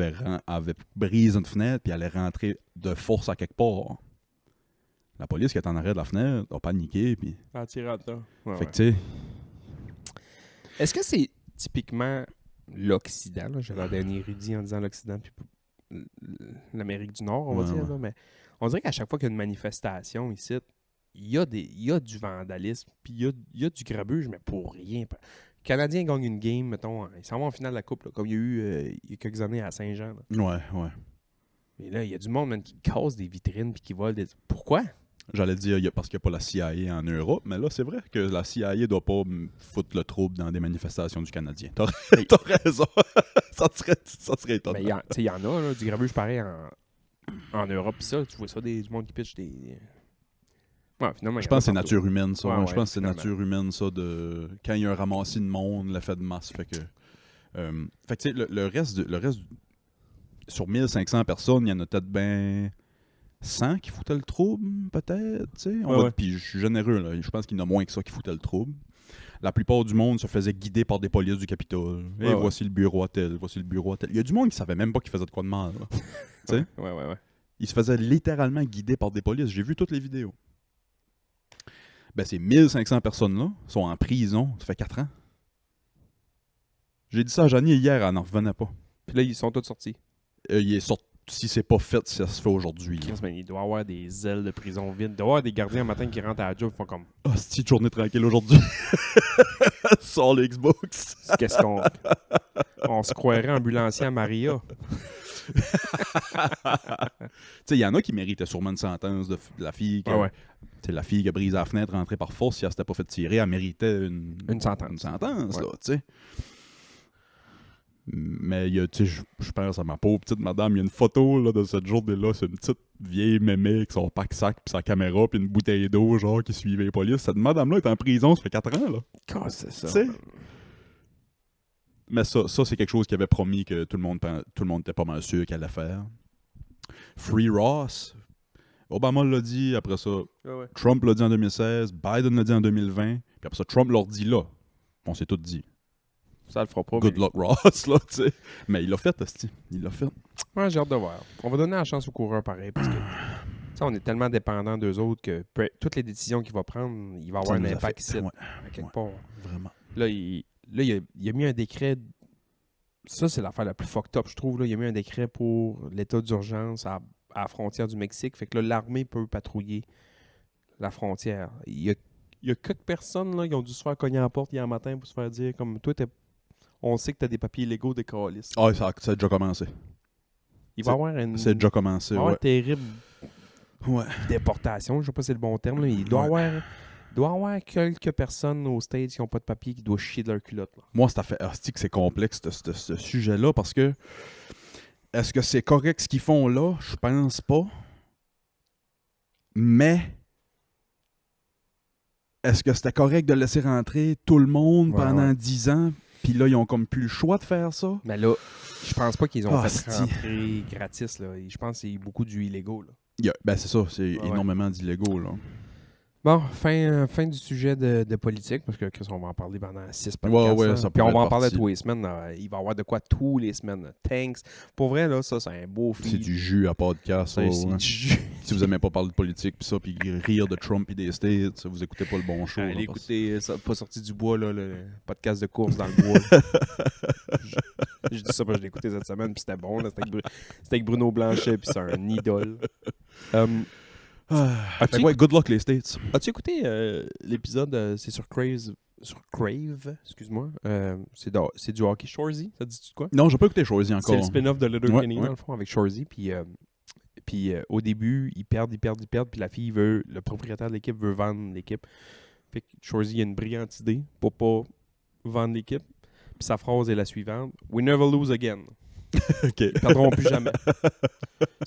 S3: avait brisé une fenêtre puis elle est rentrée de force à quelque part. La police qui est en arrêt de la fenêtre a paniqué. Puis...
S2: Ah, tiré à temps. Ouais,
S3: Fait que tu sais,
S2: Est-ce que c'est typiquement l'Occident? Là? J'ai l'air d'un érudit en disant l'Occident puis l'Amérique du Nord, on va
S3: Ouais,
S2: dire.
S3: ouais.
S2: Là, mais on dirait qu'à chaque fois qu'il y a une manifestation ici, il y a du vandalisme, puis il y a du grabuge, mais pour rien. Le Canadien gagne une game, mettons, ils s'en vont en finale de la Coupe, là, comme il y a eu il y a quelques années à Saint-Jean. Là.
S3: ouais.
S2: Mais là, il y a du monde man, qui casse des vitrines puis qui vole des... Pourquoi?
S3: J'allais dire parce qu'il n'y a pas la CIA en Europe, mais là, c'est vrai que la CIA ne doit pas foutre le trouble dans des manifestations du Canadien. T'as raison. ça serait étonnant.
S2: Mais il y en a, là, du grabuge pareil en Europe, pis ça, tu vois ça, du monde qui pitch des... Ouais, finalement,
S3: Je pense que c'est nature humaine, ça.
S2: Ouais,
S3: Je pense que c'est
S2: finalement.
S3: nature humaine, ça, de quand il y a un ramassis de monde, l'effet de masse fait que... fait que, tu sais, le reste... Sur 1500 personnes, il y en a peut-être ben 100 qui foutaient le trouble, peut-être, tu sais.
S2: Ouais.
S3: Puis je suis généreux, là. Je pense qu'il y en a moins que ça qui foutaient le trouble. La plupart du monde se faisait guider par des polices du Capitole. Et
S2: Ouais.
S3: voici le bureau à tel, voici le bureau à tel. Il y a du monde qui savait même pas qu'il faisait de quoi de mal, là. Tu sais?
S2: Ouais.
S3: Il se faisait littéralement guider par des polices. J'ai vu toutes les vidéos. Ben, ces 1500 personnes-là sont en prison. Ça fait 4 ans. J'ai dit ça à Janie hier, elle n'en revenait pas.
S2: Puis là, ils sont tous sortis.
S3: Il est sorti. Si c'est pas fait, ça se fait aujourd'hui.
S2: Chris, man, il doit y avoir des ailes de prison vides. Il doit y avoir des gardiens le matin qui rentrent à la job et font comme...
S3: Ah, c'est une journée tranquille aujourd'hui. Sors le Xbox.
S2: Qu'est-ce qu'on... On se croirait ambulancier à Maria.
S3: Tu sais, il y en a qui méritaient sûrement une sentence de la fille.
S2: Ouais.
S3: Tu sais, la fille qui a brisé la fenêtre, rentrée par force, si elle s'était pas fait tirer, elle méritait une
S2: sentence.
S3: Une sentence,
S2: Ouais.
S3: là, tu sais. Mais il y a, tu sais, je pense à ma pauvre petite madame, il y a une photo là, de cette journée-là, c'est une petite vieille mémé avec son pack-sac, puis sa caméra, puis une bouteille d'eau, genre, qui suivait les polices. Cette madame-là est en prison, ça fait 4 ans, là.
S2: Quand c'est ça?
S3: Tu sais. Mais ça c'est quelque chose qu'il avait promis que tout le monde était pas mal sûr qu'elle allait faire. Free Ross. Obama l'a dit, après ça,
S2: Ouais.
S3: Trump l'a dit en 2016, Biden l'a dit en 2020, puis après ça, Trump l'a dit là. On s'est tout dit.
S2: Ça le fera pas.
S3: Good
S2: mais...
S3: luck, Ross, là, tu sais. Mais il l'a fait, esti. Il l'a fait.
S2: Ouais, j'ai hâte de voir. On va donner la chance aux coureurs pareil, parce que... Ça, on est tellement dépendant d'eux autres que toutes les décisions qu'il va prendre, il va avoir
S3: Ça
S2: un
S3: nous a
S2: impact
S3: fait-
S2: ici,
S3: ouais,
S2: à quelque
S3: ouais.
S2: part.
S3: Vraiment.
S2: Là, il a mis un décret. Ça, c'est l'affaire la plus fucked up, je trouve. Là. Il a mis un décret pour l'état d'urgence à la frontière du Mexique. Fait que là, l'armée peut patrouiller la frontière. Il y a quelques personnes là, qui ont dû se faire cogner à la porte hier matin pour se faire dire comme toi, on sait que tu as des papiers légaux des calices.
S3: Ah, ça a déjà commencé.
S2: Il va y avoir une,
S3: C'est déjà commencé,
S2: il va y avoir
S3: ouais.
S2: une terrible
S3: Ouais.
S2: déportation. Je sais pas si c'est le bon terme. Là. Il doit y avoir quelques personnes aux States qui n'ont pas de papier qui doivent chier de leur culotte. Là.
S3: Moi, c'est complexe, ce sujet-là, parce que est-ce que c'est correct ce qu'ils font là? Je pense pas. Mais est-ce que c'était correct de laisser rentrer tout le monde
S2: Ouais,
S3: pendant
S2: ouais.
S3: 10 ans? Puis là, ils ont comme plus le choix de faire ça?
S2: Mais là, je pense pas qu'ils ont fait
S3: Asti.
S2: rentrer gratis. Là. Je pense que c'est beaucoup du illégaux. Là.
S3: Ben c'est ça, c'est
S2: Ouais,
S3: énormément d'illégaux, là.
S2: Bon, fin du sujet de politique, parce que Chris, on va en parler pendant 6 podcasts.
S3: Ouais,
S2: là.
S3: ça
S2: Puis on
S3: pourrait
S2: va en
S3: être
S2: parler
S3: parti.
S2: tous les semaines. Là. Il va y avoir de quoi tous les semaines. Là. Thanks. Pour vrai, là, ça, c'est un beau
S3: C'est
S2: feed.
S3: du jus à podcast.
S2: C'est
S3: ça, ouais.
S2: du jus.
S3: Si vous aimez pas parler de politique, puis ça, puis rire de Trump et des States, ça, vous écoutez pas le bon show. là,
S2: Allez
S3: parce-
S2: écouter ça, pas sorti du bois, là, le podcast de course dans le bois. là. je dis ça parce que je l'ai écouté cette semaine, puis c'était bon. Là. C'était avec Bruno Blanchet, puis c'est un idole.
S3: Fait que ouais, good luck les States.
S2: As-tu écouté l'épisode, c'est sur Crave, excuse-moi. C'est du hockey. Shoresy, ça dit-tu de quoi?
S3: Non, j'ai pas écouté Shoresy
S2: C'est
S3: encore.
S2: le spin-off de Letterkenny,
S3: Ouais,
S2: dans le fond, avec Shoresy. Puis au début, ils perdent. Puis la fille le propriétaire de l'équipe veut vendre l'équipe. Fait que Shoresy a une brillante idée pour pas vendre l'équipe. Puis sa phrase est la suivante: We never lose again.
S3: Ok.
S2: Ils perdront plus jamais.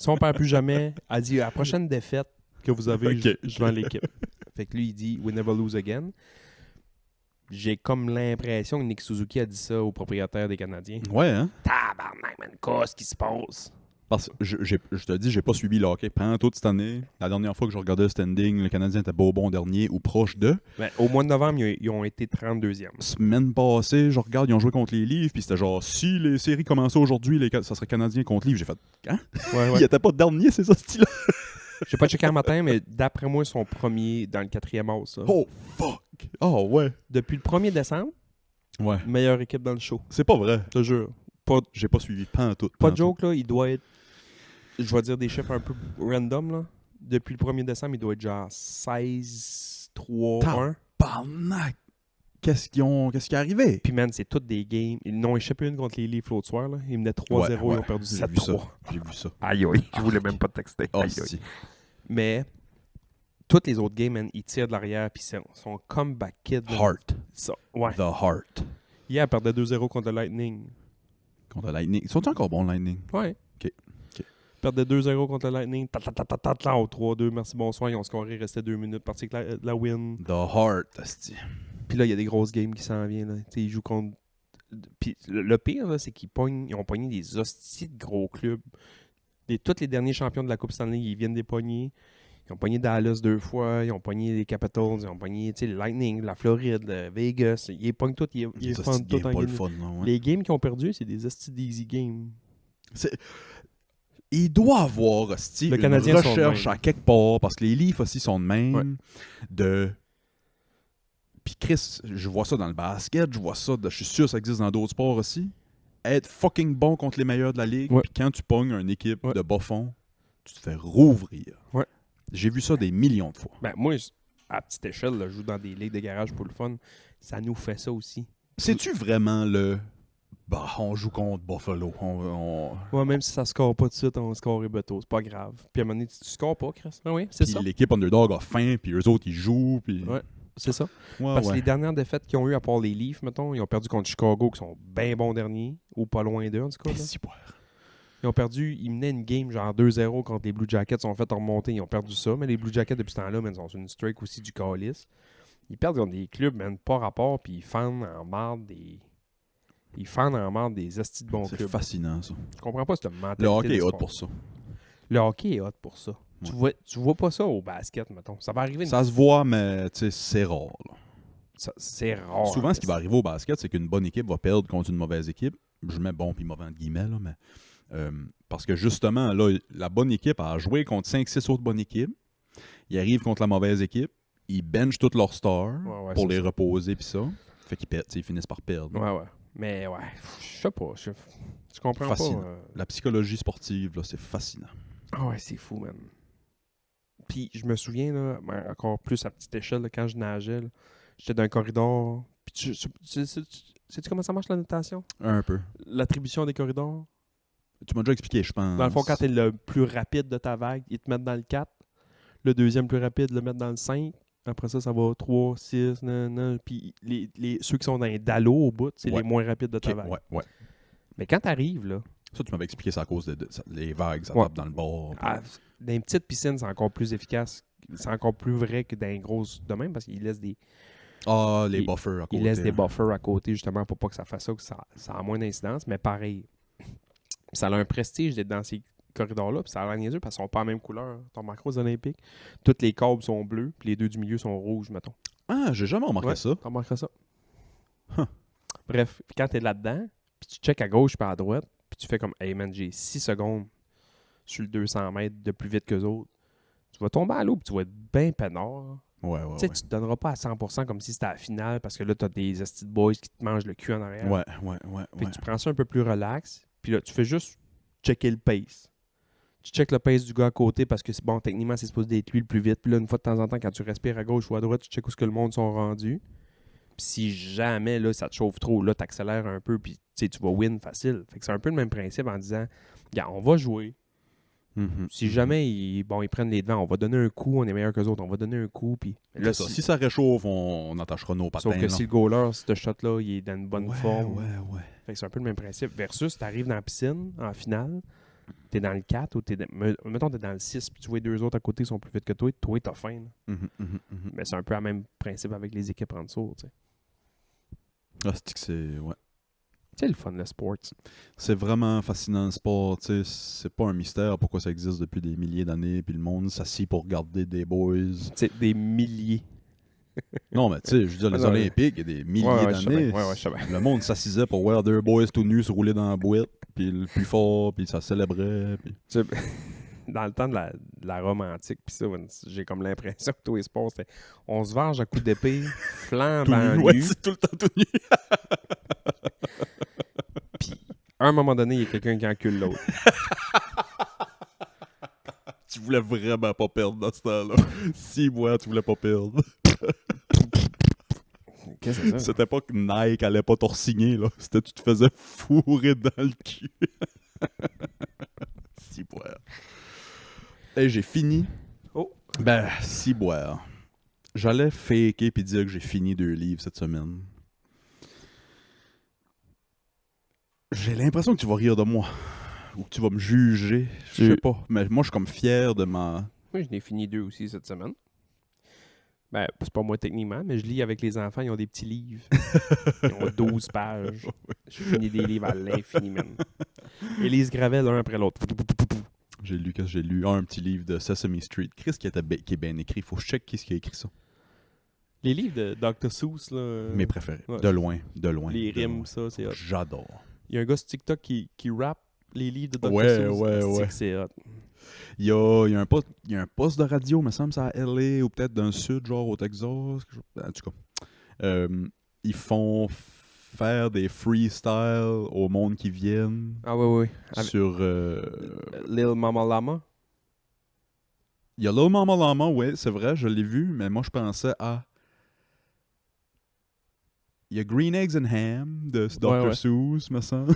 S2: Si on perd plus jamais, elle dit: à la prochaine défaite que vous avez,
S3: Ok.
S2: je vends l'équipe. Fait que lui, il dit We never lose again. J'ai comme l'impression que Nick Suzuki a dit ça au propriétaire des Canadiens.
S3: Ouais, hein?
S2: Tabarnak, man, qu'est-ce qui se passe?
S3: Parce que je te dis, j'ai pas suivi le hockey pendant toute cette année. La dernière fois que je regardais le standing, le Canadien était beau bon dernier ou proche de.
S2: Ben, au mois de novembre, ils ont été 32e.
S3: Semaine passée, je regarde, ils ont joué contre les Leafs, puis c'était genre, si les séries commençaient aujourd'hui, ça serait Canadien contre Leafs. J'ai fait, hein?
S2: Ouais,
S3: Il était pas dernier, c'est ça, ce style-là?
S2: J'ai pas checké un matin, mais d'après moi, ils sont premiers dans le 4e house. Ça.
S3: Oh, fuck! Oh, ouais.
S2: Depuis le 1er décembre,
S3: Ouais.
S2: meilleure équipe dans le show.
S3: C'est pas vrai.
S2: Je te jure.
S3: J'ai pas suivi pantoute.
S2: Pas de joke, là, il doit être. Je vais dire des chiffres un peu random, là. Depuis le 1er décembre, il doit être genre 16, 3, 1.
S3: Barnac! Qu'est-ce qui est arrivé?
S2: Puis, man, c'est toutes des games. Ils n'ont échappé une contre les Leafs l'autre soir, là. Ils menaient 3-0, ils ont perdu
S3: J'ai vu ça.
S2: 7-3.
S3: J'ai vu ça.
S2: Aïe, aïe. Je voulais même pas te texter.
S3: Oh,
S2: Aïe, aïe.
S3: si.
S2: Mais, toutes les autres games, man, ils tirent de l'arrière, puis son comeback kid. là,
S3: Heart.
S2: ça, ouais.
S3: The Heart.
S2: Hier, elle perdait 2-0 contre le Lightning.
S3: Contre Lightning. Ils sont encore bons, Lightning?
S2: Ouais.
S3: OK.
S2: Perdait 2-0 contre le Lightning. Au 3-2, merci, bonsoir. Ils ont scoré, il restait 2 minutes. Parti avec la win.
S3: The Heart, asti.
S2: Puis là, il y a des grosses games qui s'en viennent. Là. Tu sais, ils jouent contre. Puis le pire, là, c'est qu'ils ont pogné des hosties de gros clubs. Tous les derniers champions de la Coupe Stanley, ils viennent des poignées. Ils ont pogné Dallas 2 fois. Ils ont pogné les Capitals. Ils ont pogné le Lightning, la Floride, Vegas. Ils pognent tout. Ils
S3: Ça,
S2: font
S3: c'est
S2: tout en
S3: pas le
S2: game.
S3: fun, non? Ouais.
S2: Les games qu'ils ont perdus, c'est des hosties d'easy games.
S3: Il doit avoir, asti,
S2: Le
S3: une
S2: Canadien sont de
S3: recherche
S2: même.
S3: à quelque part, parce que les Leafs aussi sont de même,
S2: Ouais.
S3: de... Puis Chris, je vois ça dans le basket, je vois ça, je suis sûr que ça existe dans d'autres sports aussi. Être fucking bon contre les meilleurs de la ligue,
S2: Ouais.
S3: puis quand tu pognes une équipe
S2: Ouais.
S3: de bas fond, tu te fais rouvrir.
S2: Ouais.
S3: J'ai vu ça des millions de fois.
S2: Ben, moi, à petite échelle, là, je joue dans des ligues de garage pour le fun. Ça nous fait ça aussi.
S3: C'est-tu vraiment le... Bah, on joue contre Buffalo.
S2: Ouais, même si ça score pas tout de suite, on score et bateau. C'est pas grave. Puis à un moment donné, tu scores pas, Chris. Ah oui, c'est
S3: Puis
S2: ça.
S3: l'équipe underdog a faim, puis eux autres, ils jouent, puis...
S2: Ouais. C'est ça.
S3: Ouais,
S2: Parce que
S3: ouais.
S2: les dernières défaites qu'ils ont eues, à part les Leafs, mettons, ils ont perdu contre Chicago, qui sont bien bons derniers, ou pas loin d'eux, en tout cas. Là.
S3: Si, ouais.
S2: Ils ont perdu, ils menaient une game genre 2-0 contre les Blue Jackets, ils ont fait remonter, ils ont perdu ça. Mais les Blue Jackets, depuis ce temps-là, man, ils ont sur une streak aussi du calice. Ils perdent contre des clubs, man, pas rapport, puis ils fendent en marde des... Ils fendent en marde des astis de bons
S3: C'est
S2: clubs.
S3: fascinant, ça.
S2: Je comprends pas cette mentalité.
S3: Le hockey
S2: de
S3: est hot
S2: sport.
S3: pour ça.
S2: Le hockey est hot pour ça.
S3: Ouais.
S2: Tu vois pas ça au basket, mettons. Ça va arriver une
S3: Ça se voit, mais tu sais, c'est rare. Là.
S2: C'est rare.
S3: Souvent, ce qui va arriver au basket, c'est qu'une bonne équipe va perdre contre une mauvaise équipe. Je mets bon puis mauvais entre guillemets, là, mais parce que justement, là, la bonne équipe a joué contre 5-6 autres bonnes équipes. Ils arrivent contre la mauvaise équipe. Ils benchent toutes leurs stars
S2: Ouais,
S3: pour
S2: c'est
S3: les
S2: ça.
S3: reposer puis ça. Fait qu'ils perdent, ils finissent par perdre.
S2: Ouais. Mais ouais, je sais pas. Je comprends
S3: Fascinant.
S2: pas.
S3: La psychologie sportive, là, c'est fascinant.
S2: Ah ouais, c'est fou, man. Puis je me souviens, là, encore plus à petite échelle, là, quand je nageais, là, j'étais dans un corridor. Puis sais-tu comment ça marche la natation?
S3: Un peu.
S2: L'attribution des corridors?
S3: Tu m'as déjà expliqué, je pense.
S2: Dans le fond, quand t'es le plus rapide de ta vague, ils te mettent dans le 4. Le deuxième plus rapide, le mettent dans le 5. Après ça, ça va 3, 6, Puis ceux qui sont dans les dallos au bout, c'est
S3: Ouais.
S2: les moins rapides de ta
S3: Ok,
S2: vague.
S3: ouais.
S2: Mais quand t'arrives, là,
S3: Ça, tu m'avais expliqué, c'est à cause des vagues, ça
S2: Ouais.
S3: tape dans le bord.
S2: dans une petite piscine, c'est encore plus efficace. C'est encore plus vrai que dans une grosse de même parce qu'ils laissent des
S3: Les
S2: il-
S3: buffers à côté.
S2: ils laissent des buffers à côté justement pour pas que ça fasse ça, que ça a moins d'incidence. Mais pareil, ça a un prestige d'être dans ces corridors-là, puis ça a l'air niaiseux parce qu'ils sont pas la même couleur. T'en remarqueras aux Olympiques. Toutes les câbles sont bleus, puis les deux du milieu sont rouges, mettons.
S3: Ah, j'ai jamais remarqué
S2: Ouais,
S3: ça.
S2: T'en remarqueras ça.
S3: Huh.
S2: Bref, puis quand t'es là-dedans, puis tu checkes à gauche puis à droite, puis tu fais comme, hey man, j'ai 6 secondes sur le 200 mètres de plus vite qu'eux autres. Tu vas tomber à l'eau, puis tu vas être bien peinard.
S3: Ouais.
S2: Tu sais, tu te donneras pas à 100% comme si c'était à la finale parce que là, t'as des esti de boys qui te mangent le cul en arrière.
S3: Ouais.
S2: Fait que tu prends ça un peu plus relax, puis là, tu fais juste checker le pace. Tu checkes le pace du gars à côté parce que, bon, techniquement, c'est supposé d'être lui le plus vite. Puis là, une fois de temps en temps, quand tu respires à gauche ou à droite, tu checkes où ce que le monde sont rendus. Puis si jamais, là, ça te chauffe trop, là, t'accélères un peu, puis tu vas win facile. Fait que c'est un peu le même principe en disant, regarde, on va jouer. Si jamais ils prennent les devants, on va donner un coup, on est meilleur qu'eux autres, on va donner un coup. Puis là,
S3: Si ça réchauffe, on attachera nos patins.
S2: sauf que si le goaler, ce shot-là, il est dans une bonne forme.
S3: Ouais.
S2: Fait que c'est un peu le même principe. Versus, tu arrives dans la piscine, en finale, t'es dans le 4 ou mettons, t'es dans le 6, puis tu vois les deux autres à côté sont plus vite que toi, t'as faim. là. Mais c'est un peu le même principe avec les équipes en dessous, tu sais.
S3: Ah, c'est... Ouais.
S2: C'est le fun, le sport.
S3: C'est vraiment fascinant le sport, tu sais, c'est pas un mystère pourquoi ça existe depuis des milliers d'années, puis le monde s'assit pour regarder des boys.
S2: C'est des milliers.
S3: Non, mais tu sais, je veux dire, les
S2: Non,
S3: Olympiques, il y a des milliers
S2: je sais
S3: d'années.
S2: bien. Ouais, je sais bien.
S3: Le monde s'assisait pour voir deux boys tout nus se rouler dans la boîte, puis le plus fort, puis ça célébrait. Puis...
S2: Dans le temps de la Rome antique, puis ça, j'ai comme l'impression que tous les sports, c'était on se venge à coups d'épée, flambant nu.
S3: Ouais, c'est tout le temps tout nu.
S2: Puis, à un moment donné, il y a quelqu'un qui encule l'autre.
S3: Tu voulais vraiment pas perdre dans ce temps-là. Si, moi, tu voulais pas perdre.
S2: Qu'est-ce que c'est ça?
S3: C'était pas que Nike allait pas t'orsigner, là. C'était tu te faisais fourrer dans le cul. Si, boire. Hey, j'ai fini.
S2: Oh!
S3: Ben, si, boire. J'allais faker puis dire que j'ai fini 2 livres cette semaine. J'ai l'impression que tu vas rire de moi. Ou que tu vas me juger. Je sais pas. Mais moi, je suis comme fier de ma...
S2: Moi, je n'ai fini 2 aussi cette semaine. Ben, c'est pas moi techniquement, mais je lis avec les enfants, ils ont des petits livres. Ils ont 12 pages. Je finis des livres à l'infini, même. Élise Gravel, l'un après l'autre.
S3: J'ai lu, qu'est-ce que j'ai lu? Un petit livre de Sesame Street. Chris qui est bien écrit. Faut que je check qui est-ce qui a écrit ça.
S2: Les livres de Dr. Seuss, là.
S3: Mes préférés.
S2: Ouais.
S3: De loin.
S2: Les
S3: de
S2: rimes,
S3: loin.
S2: ça, c'est hot.
S3: J'adore.
S2: Il y a un gars sur TikTok qui rappe les livres de Dr.
S3: Ouais,
S2: Seuss.
S3: ouais.
S2: C'est hot.
S3: Il y a un poste de radio, me semble, ça à LA ou peut-être dans le sud, genre au Texas. En tout cas. Ils font faire des freestyles au monde qui viennent
S2: Ah oui.
S3: sur...
S2: Lil Mama Lama.
S3: Il y a Lil Mama Lama, ouais, c'est vrai, je l'ai vu, mais moi je pensais à... Il y a Green Eggs and Ham de Dr. Seuss, me semble.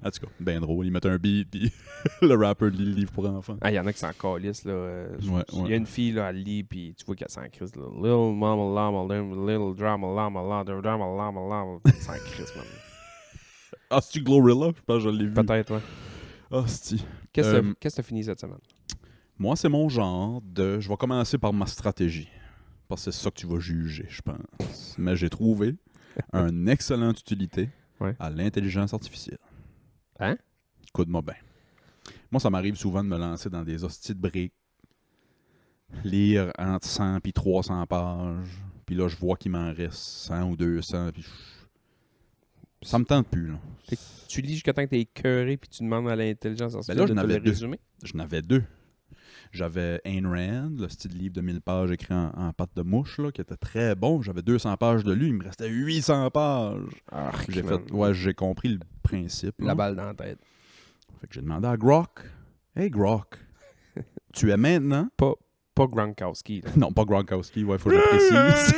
S3: En tout cas, ben drôle. Ils mettent un beat, puis le rapper lit le livre pour enfants.
S2: Ah, il y en a qui s'en calissent, là.
S3: Ouais.
S2: Il y a une fille, là, elle lit, puis tu vois qu'elle s'en crisse, là. Lil Mama Lama, Lil Drama Lama, Drama. Elle s'en crisse, man.
S3: Ah, c'est-tu Glorilla? Je pense que je l'ai vu.
S2: Peut-être, ouais.
S3: Ah, c'est-tu.
S2: Qu'est-ce que t'as fini cette semaine?
S3: Moi, c'est mon genre de... Je vais commencer par ma stratégie. Parce que c'est ça que tu vas juger, je pense. Mais j'ai trouvé une excellente utilité à l'intelligence artificielle.
S2: Hein?
S3: Écoute-moi bien. Moi, ça m'arrive souvent de me lancer dans des hosties de briques, lire entre 100 et 300 pages, puis là, je vois qu'il m'en reste 100 ou 200, puis ça me tente plus, là.
S2: Tu lis jusqu'à temps que t'es écœuré, puis tu demandes à l'intelligence artificielle
S3: j'en
S2: de te
S3: avais
S2: le
S3: deux.
S2: résumer?
S3: J'en avais 2. J'avais Ayn Rand, le style livre de 1000 pages écrit en pâte de mouche, là, qui était très bon. J'avais 200 pages de lui, il me restait 800 pages. J'ai compris le principe.
S2: La balle dans la tête.
S3: Fait que j'ai demandé à Grok. Hey Grok, tu es maintenant...
S2: Pas Gronkowski, là.
S3: Non, pas Gronkowski, faut que je précise.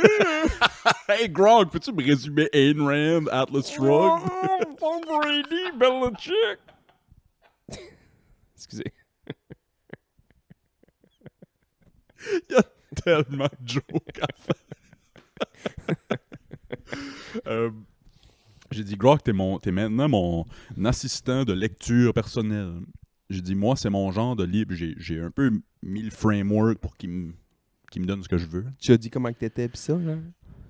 S3: Hey Grok, peux-tu me résumer Ayn Rand, Atlas Shrugged?
S2: Tom Brady, Belichick. Excusez.
S3: Il y a tellement de jokes à faire. J'ai dit, Grok, t'es maintenant mon assistant de lecture personnel. J'ai dit, moi, c'est mon genre de livre. J'ai un peu mis le framework pour qu'il me donne ce que je veux.
S2: Tu as dit comment que t'étais, pis ça, genre?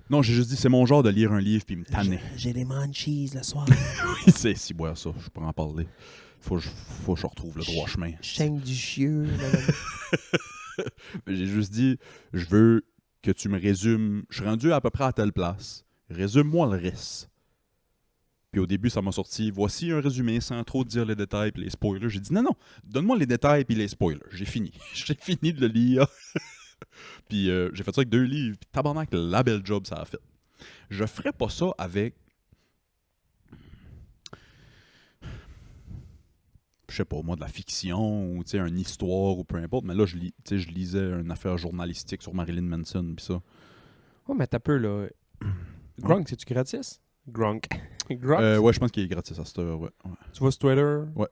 S3: Non, j'ai juste dit, c'est mon genre de lire un livre puis me tanner.
S2: J'ai des munchies le soir.
S3: Oui, c'est si boire ça, je pourrais en parler. Faut que je retrouve le droit chemin.
S2: Chaîne du chieux.
S3: J'ai juste dit, je veux que tu me résumes. Je suis rendu à peu près à telle place. Résume-moi le reste. Puis au début, ça m'a sorti, voici un résumé sans trop dire les détails et les spoilers. J'ai dit, non, donne-moi les détails et les spoilers. J'ai fini. J'ai fini de le lire. Puis j'ai fait ça avec 2 livres. Puis tabarnak, la belle job ça a fait. Je ferais pas ça avec... Je sais pas, moi, de la fiction ou une histoire ou peu importe. Mais là, je lisais une affaire journalistique sur Marilyn Manson puis ça.
S2: Oh, mais t'as peu, là. Gronk, c'est-tu gratis? Gronk. Gronk?
S3: Ouais, je pense qu'il est gratis à cette heure, ouais.
S2: Tu vois sur Twitter?
S3: Ouais.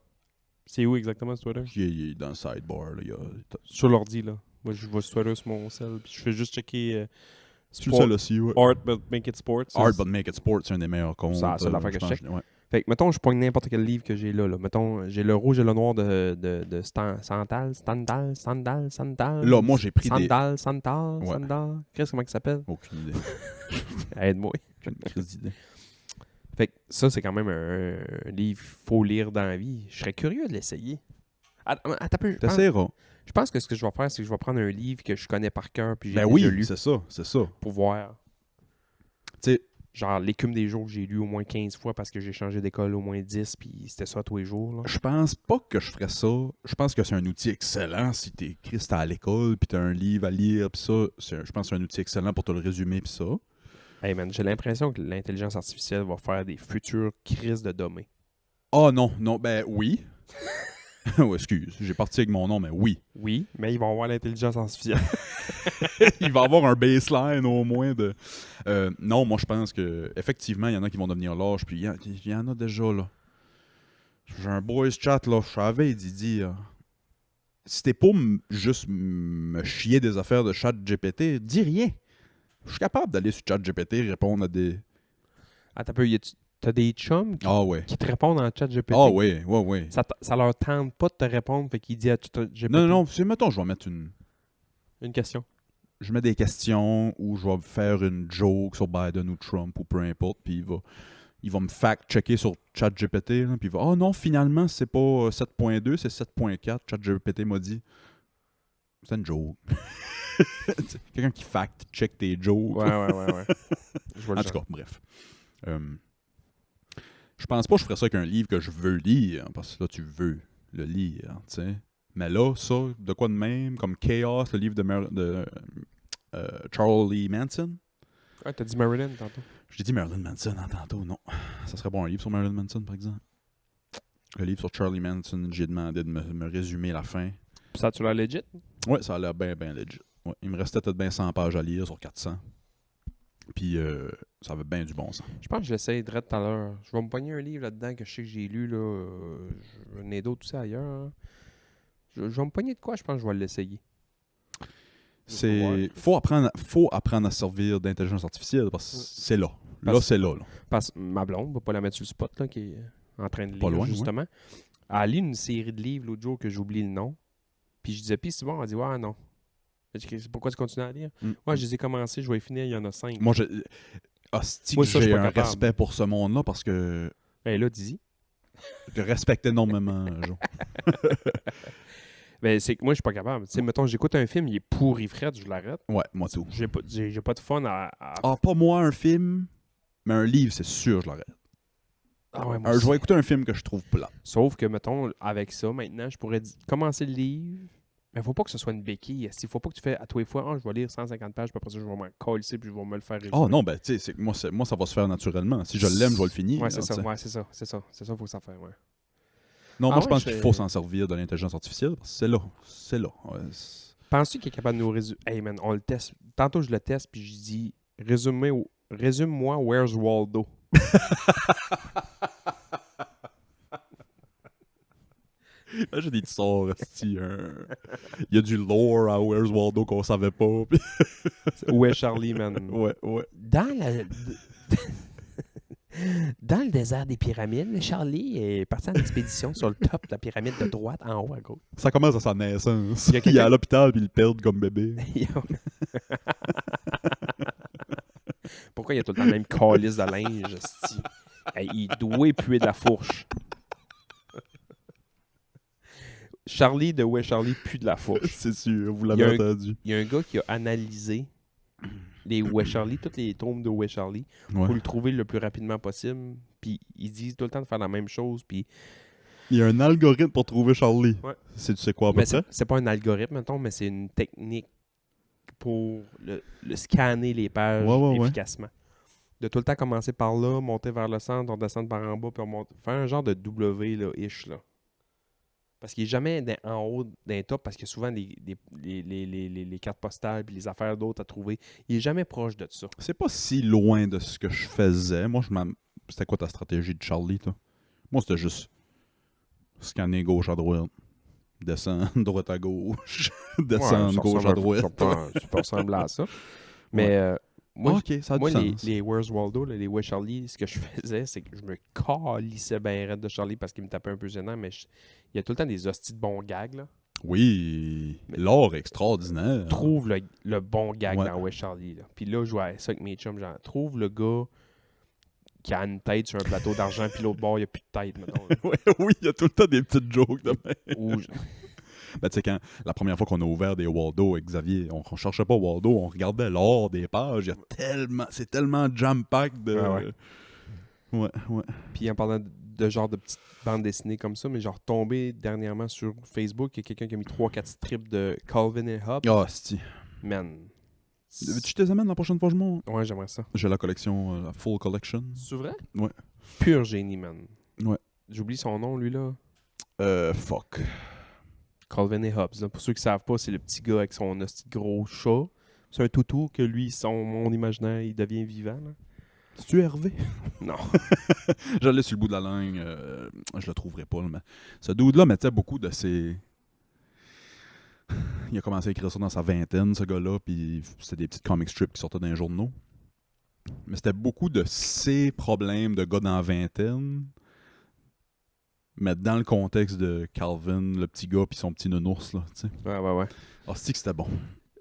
S2: C'est où exactement sur Twitter?
S3: Il est dans le sidebar, là.
S2: Sur l'ordi, là. Moi, je vois sur Twitter sur mon cell, puis je fais juste checker
S3: Tu le sais aussi, ouais.
S2: Art But Make It Sports.
S3: Art But Make It Sport, c'est un des meilleurs comptes.
S2: C'est l'affaire que je check.
S3: Ouais.
S2: Fait que, mettons, je pogne n'importe quel livre que j'ai là. Mettons, j'ai le rouge et le noir de Stendhal.
S3: Là, moi, j'ai pris
S2: Sandal.
S3: Ouais.
S2: Qu'est-ce comment il s'appelle?
S3: Aucune idée.
S2: Aide-moi.
S3: Aucune crise d'idée.
S2: Fait que ça, c'est quand même un livre qu'il faut lire dans la vie. Je serais curieux de l'essayer. Attends un peu.
S3: T'essaieras.
S2: Je pense que ce que je vais faire, c'est que je vais prendre un livre que je connais par cœur puis j'ai
S3: Ben
S2: déjà
S3: oui,
S2: lu
S3: c'est ça.
S2: pour voir.
S3: Tu sais,
S2: Genre, l'écume des jours que j'ai lu au moins 15 fois parce que j'ai changé d'école au moins 10 puis c'était ça tous les jours. Là.
S3: je pense pas que je ferais ça. Je pense que c'est un outil excellent si t'es Christ à l'école puis t'as un livre à lire puis ça. Je pense que c'est un outil excellent pour te le résumer puis ça.
S2: Hey man, j'ai l'impression que l'intelligence artificielle va faire des futures crises de domaine.
S3: Ah non, ben oui. Oh, excuse, j'ai parti avec mon nom, mais oui.
S2: Oui, mais ils vont avoir l'intelligence artificielle.
S3: Il va avoir un baseline au moins de... non, moi je pense que effectivement il y en a qui vont devenir lâches, puis il y en a déjà là. J'ai un boys chat là, je savais, il dit si t'es pas juste me chier des affaires de chat GPT, dis rien. Je suis capable d'aller sur chat GPT répondre à des...
S2: Attends un peu, t'as des chums
S3: Ah ouais.
S2: qui te répondent en chat GPT.
S3: Ah ouais.
S2: Ça leur tente pas de te répondre, fait qu'il dit à chat GPT
S3: Non, c'est mettons, je vais mettre
S2: une question.
S3: je mets des questions ou je vais faire une joke sur Biden ou Trump ou peu importe, puis il va me fact-checker sur ChatGPT, là, puis il va « Oh non, finalement, c'est pas 7.2, c'est 7.4. » ChatGPT m'a dit « C'est une joke. » Quelqu'un qui fact-check tes jokes.
S2: Ouais. Je vois le
S3: En tout
S2: genre.
S3: cas, bref. Je pense pas que je ferais ça avec un livre que je veux lire, parce que là, tu veux le lire, tu sais. Mais là, ça, de quoi de même, comme Chaos, le livre de Charlie Manson.
S2: Ouais, t'as dit Marilyn tantôt.
S3: J'ai dit Marilyn Manson tantôt, non. Ça serait bon un livre sur Marilyn Manson, par exemple. Le livre sur Charlie Manson, j'ai demandé de me résumer la fin.
S2: Ça, tu l'as legit?
S3: Ouais, ça a l'air bien legit. Ouais, il me restait peut-être bien 100 pages à lire sur 400. Puis ça avait bien du bon sens.
S2: Je pense que je l'essaye direct tout à l'heure. Je vais me pogner un livre là-dedans que je sais que j'ai lu. Là. J'en ai d'autres aussi ailleurs. Hein. Je vais me pogner de quoi? Je pense que je vais l'essayer.
S3: Faut apprendre à servir d'intelligence artificielle parce que c'est là. C'est là.
S2: Parce que ma blonde, on va pas la mettre sur le spot, là, qui est en train de lire,
S3: Pas loin,
S2: justement. Elle a lu une série de livres l'autre jour que j'oublie le nom. Puis je disais, puis c'est bon, elle dit, ouais, non. J'ai dit, pourquoi tu continues à lire? Ouais, je les ai commencés, je vais les finir, il y en a 5.
S3: Moi,
S2: Moi, ça, je suis
S3: j'ai
S2: pas
S3: un
S2: capable.
S3: respect pour ce monde-là parce que
S2: Ben là, dis-y.
S3: je respecte énormément, Joe.
S2: Ben, c'est que moi, je suis pas capable. Tu sais, mettons, j'écoute un film, il est pourri fret, je l'arrête.
S3: Ouais, moi tout.
S2: J'ai pas de fun à...
S3: Ah, pas moi un film, mais un livre, c'est sûr, je l'arrête.
S2: Ah ouais, moi
S3: Je
S2: aussi.
S3: vais écouter un film que je trouve plat.
S2: Sauf que, mettons, avec ça, maintenant, je pourrais commencer le livre, mais faut pas que ce soit une béquille. Il faut pas que tu fais à tous les fois, je vais lire 150 pages, puis après ça, je vais m'en coller ici, puis je vais me le faire résumer.
S3: Ah non, ben, tu sais, moi, ça va se faire naturellement. Si je l'aime, je vais le finir.
S2: Ouais, c'est
S3: là,
S2: ça,
S3: tu sais.
S2: ouais, c'est ça, faut que ça fasse, ouais.
S3: Non,
S2: Ah
S3: moi, je
S2: ouais,
S3: pense qu'il faut s'en servir de l'intelligence artificielle parce que c'est là. C'est là. Ouais,
S2: Penses-tu qu'il est capable de nous résumer? Hey man, on le teste. Tantôt, je le teste, puis je dis, résume-moi Where's Waldo?
S3: J'ai des sorts, il y a du lore à Where's Waldo qu'on savait pas. Puis...
S2: Où est Charlie, man?
S3: ouais.
S2: Dans le désert des pyramides, Charlie est parti en expédition sur le top de la pyramide de droite, en haut à gauche.
S3: Ça commence à sa naissance.
S2: Il y a
S3: Il est
S2: quelqu'un-
S3: à l'hôpital puis ils le perdent comme bébé.
S2: Pourquoi il y a tout le temps le même calice de linge, esti? Hey, il doit puer de la fourche. Charlie de Où est Charlie pue de la fourche.
S3: C'est sûr, vous
S2: Il y
S3: l'avez
S2: a un-
S3: entendu.
S2: Il y a un gars qui a analysé les Où est Charlie, tous les tomes de Où est Charlie,
S3: Ouais.
S2: pour le trouver le plus rapidement possible. Puis ils disent tout le temps de faire la même chose. Puis
S3: Il y a un algorithme pour trouver Charlie.
S2: Ouais.
S3: Tu sais quoi à peu
S2: mais
S3: près?
S2: c'est pas un algorithme, mettons, mais c'est une technique pour le scanner les pages
S3: Ouais.
S2: efficacement. De tout le temps commencer par là, monter vers le centre, redescendre par en bas, puis remonter. Faire un genre de W là, ish là. Parce qu'il est jamais en haut d'un top, parce que souvent les cartes postales puis les affaires d'autres à trouver, il est jamais proche de ça.
S3: C'est pas si loin de ce que je faisais. Moi, c'était quoi ta stratégie de Charlie, toi? Moi, c'était juste scanner gauche à droite, descendre droite à gauche, descendre
S2: Ouais,
S3: gauche
S2: ça
S3: à
S2: ressemble
S3: droite.
S2: ça peut ressembler à ça. Mais moi,
S3: Ok, ça a du
S2: moi
S3: sens.
S2: les Where's Waldo, là, les Where's Charlie, ce que je faisais, c'est que je me calissais bien raide de Charlie parce qu'il me tapait un peu gênant, mais il y a tout le temps des hosties de bons gags, là.
S3: Oui, l'art extraordinaire.
S2: Trouve le bon gag
S3: Ouais.
S2: dans Where's Charlie, là. Puis là, je jouais à ça avec mes chums, genre, trouve le gars qui a une tête sur un plateau d'argent, puis l'autre bord, il n'y a plus de tête, mettons. là.
S3: Ouais, oui, il y a tout le temps des petites jokes de même.
S2: Ou
S3: Ben, tu sais, quand la première fois qu'on a ouvert des Waldo avec Xavier, on cherchait pas Waldo, on regardait l'or des pages. C'est tellement jam-pack de.
S2: Ah ouais.
S3: Ouais.
S2: Puis en parlant de genre de petites bandes dessinées comme ça, mais genre tombé dernièrement sur Facebook, il y a quelqu'un qui a mis 3-4 strips de Calvin et Hobbes.
S3: Ah, c'ti.
S2: Man.
S3: Tu te les amènes la prochaine fois que je monte?
S2: Ouais, j'aimerais ça.
S3: J'ai la collection, la full collection.
S2: C'est vrai?
S3: Ouais.
S2: Pur génie, man.
S3: Ouais.
S2: J'oublie son nom, lui, là.
S3: Fuck.
S2: Calvin et Hobbes. Là. Pour ceux qui savent pas, c'est le petit gars avec son hostie de gros chat. C'est un toutou que lui, mon imaginaire, il devient vivant. Là.
S3: C'est-tu Hervé?
S2: Non.
S3: J'allais sur le bout de la langue. Je le trouverai pas. Là, mais ce dude-là mettait beaucoup de ses... Il a commencé à écrire ça dans sa vingtaine, ce gars-là, puis c'était des petites comic strips qui sortaient dans les journaux. Mais c'était beaucoup de ses problèmes de gars dans la vingtaine, mais dans le contexte de Calvin, le petit gars, puis son petit nounours, là, tu sais.
S2: Ouais.
S3: Ah, c'est que c'était bon.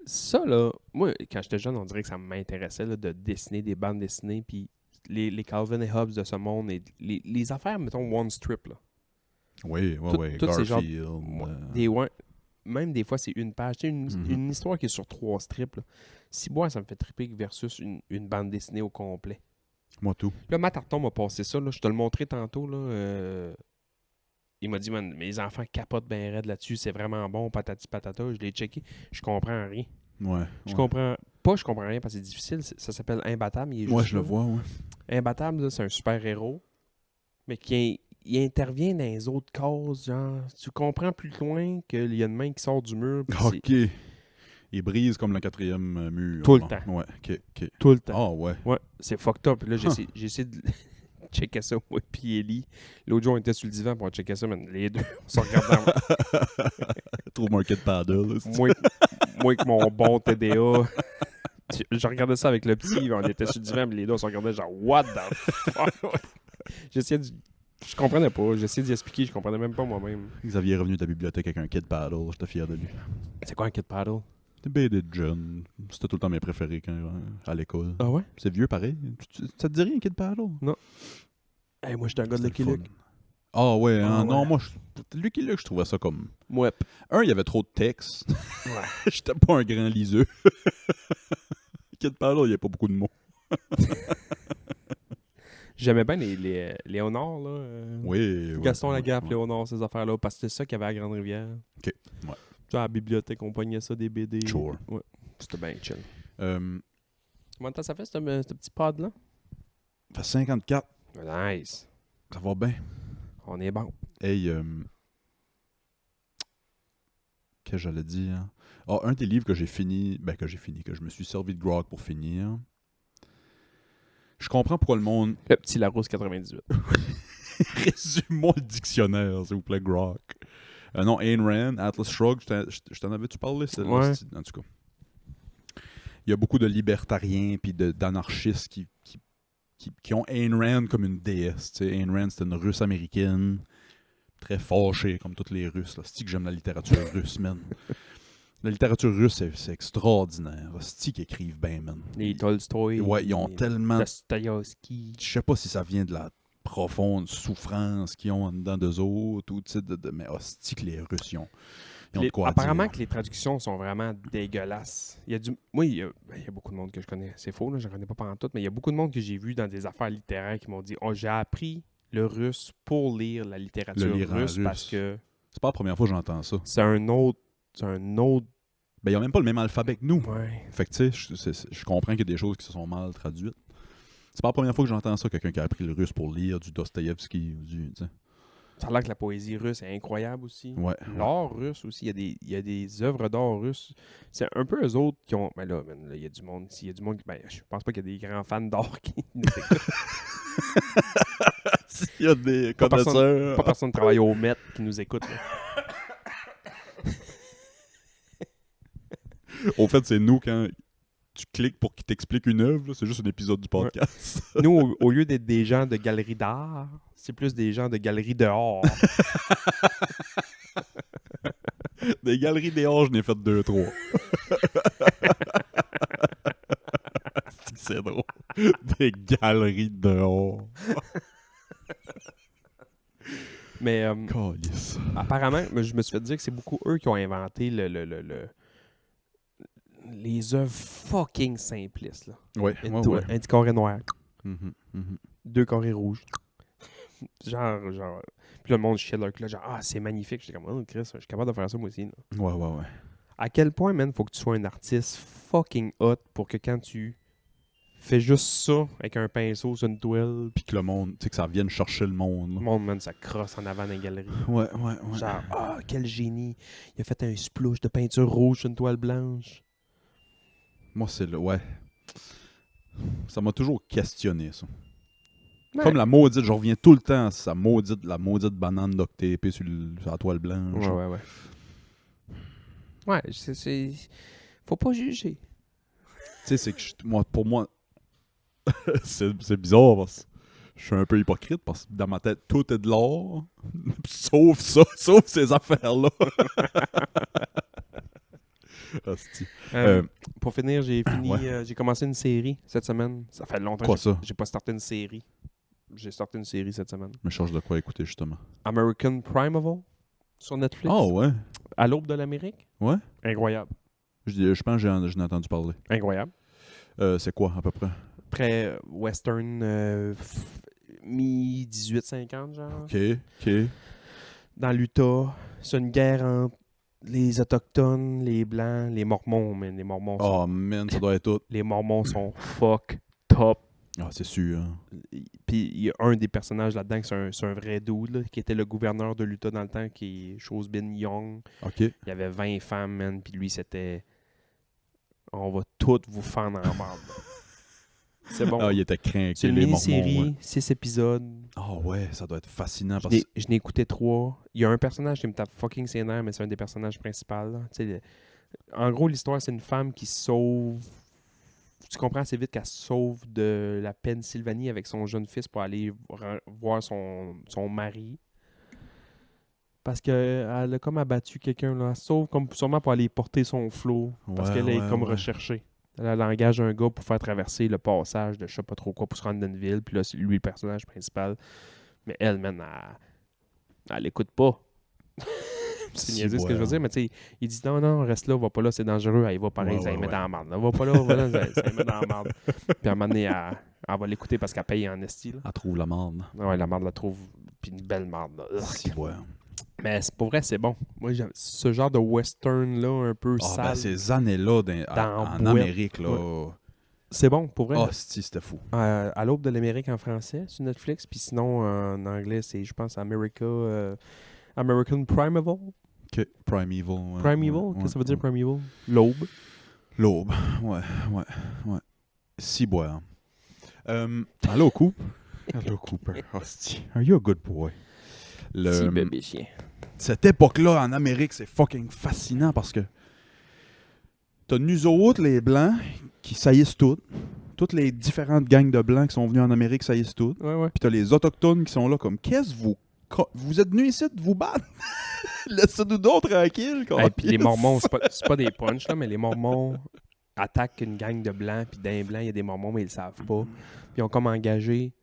S2: Ça, là, moi, quand j'étais jeune, on dirait que ça m'intéressait là, de dessiner des bandes dessinées, puis les Calvin et Hobbes de ce monde, et les affaires, mettons, one strip, là.
S3: Oui,
S2: Tous ces genres-
S3: Garfield.
S2: Même des fois, c'est une page. Tu sais, une histoire qui est sur 3 strips. Là. Si moi, ça me fait triper versus une bande dessinée au complet.
S3: Moi, tout.
S2: Là, Matt Arton m'a passé ça. Là. Je te le montrais tantôt. Là, il m'a dit, man, mes enfants capotent bien raide là-dessus. C'est vraiment bon, patati patata. Je l'ai checké. Je comprends rien.
S3: Ouais.
S2: Je comprends rien parce que c'est difficile. Ça s'appelle Imbattable. Il est
S3: Ouais,
S2: juste
S3: je le
S2: là.
S3: vois, ouais.
S2: Imbattable, là, c'est un super-héros. Mais il intervient dans les autres causes. Genre, tu comprends plus loin qu'il y a une main qui sort du mur. puis c'est
S3: Ok. Il brise comme le 4e mur.
S2: Tout le
S3: là.
S2: temps.
S3: Ouais, ok.
S2: tout le temps.
S3: Ah, ouais.
S2: Ouais, c'est fucked up. Là, j'ai essayé de checker ça, moi, puis Ellie. L'autre jour, on était sur le divan pour checker ça, mais les deux, on se regardait.
S3: Trouve-moi un kid paddle. là, c'est-
S2: moi avec mon bon TDA. Je regardais ça avec le petit, on était sur le divan, mais les deux, on se regardait genre, what the fuck? J'essayais de... Je comprenais pas. J'essayais d'y expliquer, je comprenais même pas moi-même.
S3: Xavier est revenu de la bibliothèque avec un kid paddle. J'étais fier de lui.
S2: C'est quoi un kid paddle?
S3: C'était BD de jeune. C'était tout le temps mes préférés quand, à l'école.
S2: Ah ouais?
S3: C'est vieux pareil. Ça te dit rien, kid paddle?
S2: Hey, moi, j'étais un gars de
S3: C'était
S2: Lucky
S3: le
S2: Luke.
S3: fun. Ah ouais, hein,
S2: Ah
S3: non,
S2: ouais.
S3: moi, Lucky Luke, je trouvais ça comme...
S2: Ouais.
S3: Il y avait trop de texte.
S2: Ouais.
S3: J'étais pas un grand liseux. Kid paddle, il n'y a pas beaucoup de mots.
S2: J'aimais bien les Léonard, là.
S3: Oui.
S2: Gaston
S3: ouais,
S2: Lagaffe,
S3: ouais.
S2: Léonard, ces affaires-là, parce que c'était ça qu'il y avait à Grande-Rivière.
S3: Ok, ouais.
S2: Tu sais, à la bibliothèque, on pognait ça, des BD.
S3: Sure.
S2: Ouais, c'était bien chill.
S3: Euh,
S2: Combien de temps ça fait, ce petit pod-là?
S3: fait 54.
S2: Nice.
S3: Ça va bien.
S2: On est bon.
S3: Hey, qu'est-ce que j'allais dire? Ah, un des livres que j'ai fini, que je me suis servi de grog pour finir. Je comprends pourquoi le monde...
S2: Le petit Larousse 98.
S3: Résume-moi le dictionnaire, s'il vous plaît, grog. Non, Ayn Rand, Atlas Shrugged, je t'en avais-tu parlé?
S2: Ouais.
S3: En tout cas. Il y a beaucoup de libertariens puis d'anarchistes qui ont Ayn Rand comme une déesse. Tu sais, Ayn Rand, c'était une russe américaine, très fâchée, comme toutes les Russes. C'est que j'aime la littérature russe, man. La littérature russe, c'est extraordinaire. C'est qu'ils écrivent bien, man.
S2: Les Tolstoy.
S3: Ouais, ils ont
S2: les
S3: tellement...
S2: Dostoïevski.
S3: Je sais pas si ça vient de la profonde souffrance qu'ils ont en dedans d'eux autres. Ou, mais hostie que les Russes, ils ont de quoi
S2: Apparemment
S3: dire.
S2: que les traductions sont vraiment dégueulasses. Moi, il y a beaucoup de monde que je connais. C'est faux, là, je ne connais pas pantoute, mais il y a beaucoup de monde que j'ai vu dans des affaires littéraires qui m'ont dit « Oh, j'ai appris le russe pour lire la littérature
S3: lire en
S2: russe
S3: russe.
S2: parce que
S3: C'est pas la première fois que j'entends ça.
S2: c'est un autre...
S3: Ben, ils ont même pas le même alphabet que nous.
S2: Ouais.
S3: Fait que, tu sais, je comprends qu'il y a des choses qui se sont mal traduites. C'est pas la première fois que j'entends ça, quelqu'un qui a appris le russe pour lire du Dostoïevski ou du... tu sais.
S2: Ça a l'air que la poésie russe est incroyable aussi.
S3: Ouais.
S2: L'art russe aussi, il y a des œuvres d'art russes. C'est un peu eux autres qui ont... Ben là, il y a du monde ici. Il y a du monde qui... Ben, je pense pas qu'il y a des grands fans d'art qui nous écoutent.
S3: Il y a des
S2: Pas
S3: connaisseurs.
S2: Pas personne qui travaille au Met qui nous écoute. Là.
S3: Au fait, c'est nous quand tu cliques pour qu'il t'explique une œuvre, là, c'est juste un épisode du podcast.
S2: Nous, au lieu d'être des gens de galerie d'art, c'est plus des gens de galerie dehors.
S3: Des galeries dehors, je n'ai fait 2-3. C'est drôle. Des galeries dehors.
S2: Mais
S3: Calice.
S2: apparemment, je me suis fait dire que c'est beaucoup eux qui ont inventé les œuvres fucking simplistes. Là.
S3: Ouais,
S2: Un petit carré noir,
S3: Mhm, mhm.
S2: 2 carrés rouges. genre. Puis le monde chiait leur cul, là, genre, ah, c'est magnifique. J'étais comme, oh, Chris, je suis capable de faire ça moi aussi. Là.
S3: Ouais.
S2: À quel point, man, faut que tu sois un artiste fucking hot pour que quand tu fais juste ça avec un pinceau sur une toile,
S3: Puis que le monde, tu sais, que ça vienne chercher le monde.
S2: le
S3: là.
S2: monde, man, ça crosse en avant dans les galeries.
S3: Ouais.
S2: Genre, ah, quel génie. Il a fait un splouche de peinture rouge sur une toile blanche.
S3: Moi, c'est le. Ouais. Ça m'a toujours questionné, ça.
S2: Ouais.
S3: Comme la maudite, je reviens tout le temps à la maudite banane d'octépée sur la toile blanche.
S2: Ouais. Ouais, c'est... Faut pas juger.
S3: Tu sais, c'est que pour moi, c'est bizarre parce que je suis un peu hypocrite parce que dans ma tête, tout est de l'or, sauf ça, sauf ces affaires-là. Hostie.
S2: Pour finir, j'ai fini,
S3: Ouais.
S2: j'ai commencé une série cette semaine. Ça fait longtemps
S3: Quoi
S2: que
S3: ça?
S2: j'ai pas starté une série. J'ai starté une série cette semaine.
S3: Mais je cherche de quoi écouter, justement.
S2: American Primeval sur Netflix.
S3: Ah ouais?
S2: À l'aube de l'Amérique.
S3: Ouais?
S2: Incroyable.
S3: Je pense que j'en ai entendu parler.
S2: Incroyable.
S3: C'est quoi, à peu près?
S2: Très western, mi-1850, genre.
S3: OK.
S2: Dans l'Utah. C'est une guerre entre les Autochtones, les Blancs, les Mormons, man. Les Mormons sont...
S3: Oh man, ça doit être tout.
S2: Les Mormons sont fuck top.
S3: Ah, c'est sûr. Hein.
S2: Puis il y a un des personnages là-dedans, c'est un vrai dude, là, qui était le gouverneur de l'Utah dans le temps, qui est Chosbin Young.
S3: OK.
S2: Il y avait 20 femmes, man, puis lui, c'était... On va toutes vous fendre en marde. C'est bon.
S3: Ah, il était craqué,
S2: C'est une
S3: les Mormons.
S2: mini-série,
S3: Ouais.
S2: 6 épisodes.
S3: Ah ouais, ça doit être fascinant.
S2: Je
S3: Parce que
S2: n'ai écouté 3. Il y a un personnage qui me tape fucking ses nerfs, mais c'est un des personnages principaux. Là. Tu sais, en gros, l'histoire, c'est une femme qui sauve... Tu comprends assez vite qu'elle sauve de la Pennsylvanie avec son jeune fils pour aller voir son mari. Parce qu'elle a comme abattu quelqu'un. Là. Elle sauve comme sûrement pour aller porter son flot. Parce
S3: Ouais,
S2: qu'elle est
S3: ouais,
S2: comme
S3: ouais.
S2: recherchée. Elle engage un gars pour faire traverser le passage de je sais pas trop quoi pour se rendre dans une ville. Puis là, c'est lui le personnage principal. Mais elle, man, elle écoute pas. C'est niaisé ce que je veux dire, mais tu sais, il dit non, reste là, va pas là, c'est dangereux. Elle va pareil,
S3: Ouais,
S2: ça y
S3: ouais,
S2: met
S3: ouais.
S2: dans la marde. Là. Va pas là, va là, ça y met dans la marde. Puis à un moment donné, elle va l'écouter parce qu'elle paye en esti. Là.
S3: elle trouve la marde.
S2: Ouais, la marde la trouve, puis une belle marde. Là. Ugh.
S3: Si, ouais.
S2: Mais pour vrai, c'est bon. Moi, ce genre de western-là, un peu
S3: Ah,
S2: sale,
S3: ben ces années-là
S2: Dans
S3: en
S2: boîte.
S3: Amérique, là.
S2: c'est bon, pour vrai.
S3: Ah, si, c'était fou.
S2: À l'aube de l'Amérique en français sur Netflix, puis sinon en anglais, c'est, je pense, American Primeval.
S3: OK. Primeval. Ouais,
S2: Primeval,
S3: ouais,
S2: qu'est-ce que ça veut dire,
S3: ouais.
S2: Primeval? L'aube.
S3: L'aube. Ouais. Si, boire. Hello, Cooper. Hello, Cooper. Hostie. Are you a good boy?
S2: Si, bébé chien.
S3: Cette époque-là, en Amérique, c'est fucking fascinant parce que t'as nous autres, les Blancs, qui saillissent toutes. Toutes les différentes gangs de Blancs qui sont venus en Amérique saillissent toutes.
S2: Ouais.
S3: Puis t'as les Autochtones qui sont là comme, qu'est-ce que vous êtes venus ici de vous battre? Laissez-nous donc tranquille.
S2: Puis les Mormons, c'est pas des punchs, là, mais les Mormons attaquent une gang de Blancs, puis d'un Blanc, il y a des Mormons, mais ils le savent pas. Puis ils ont comme engagé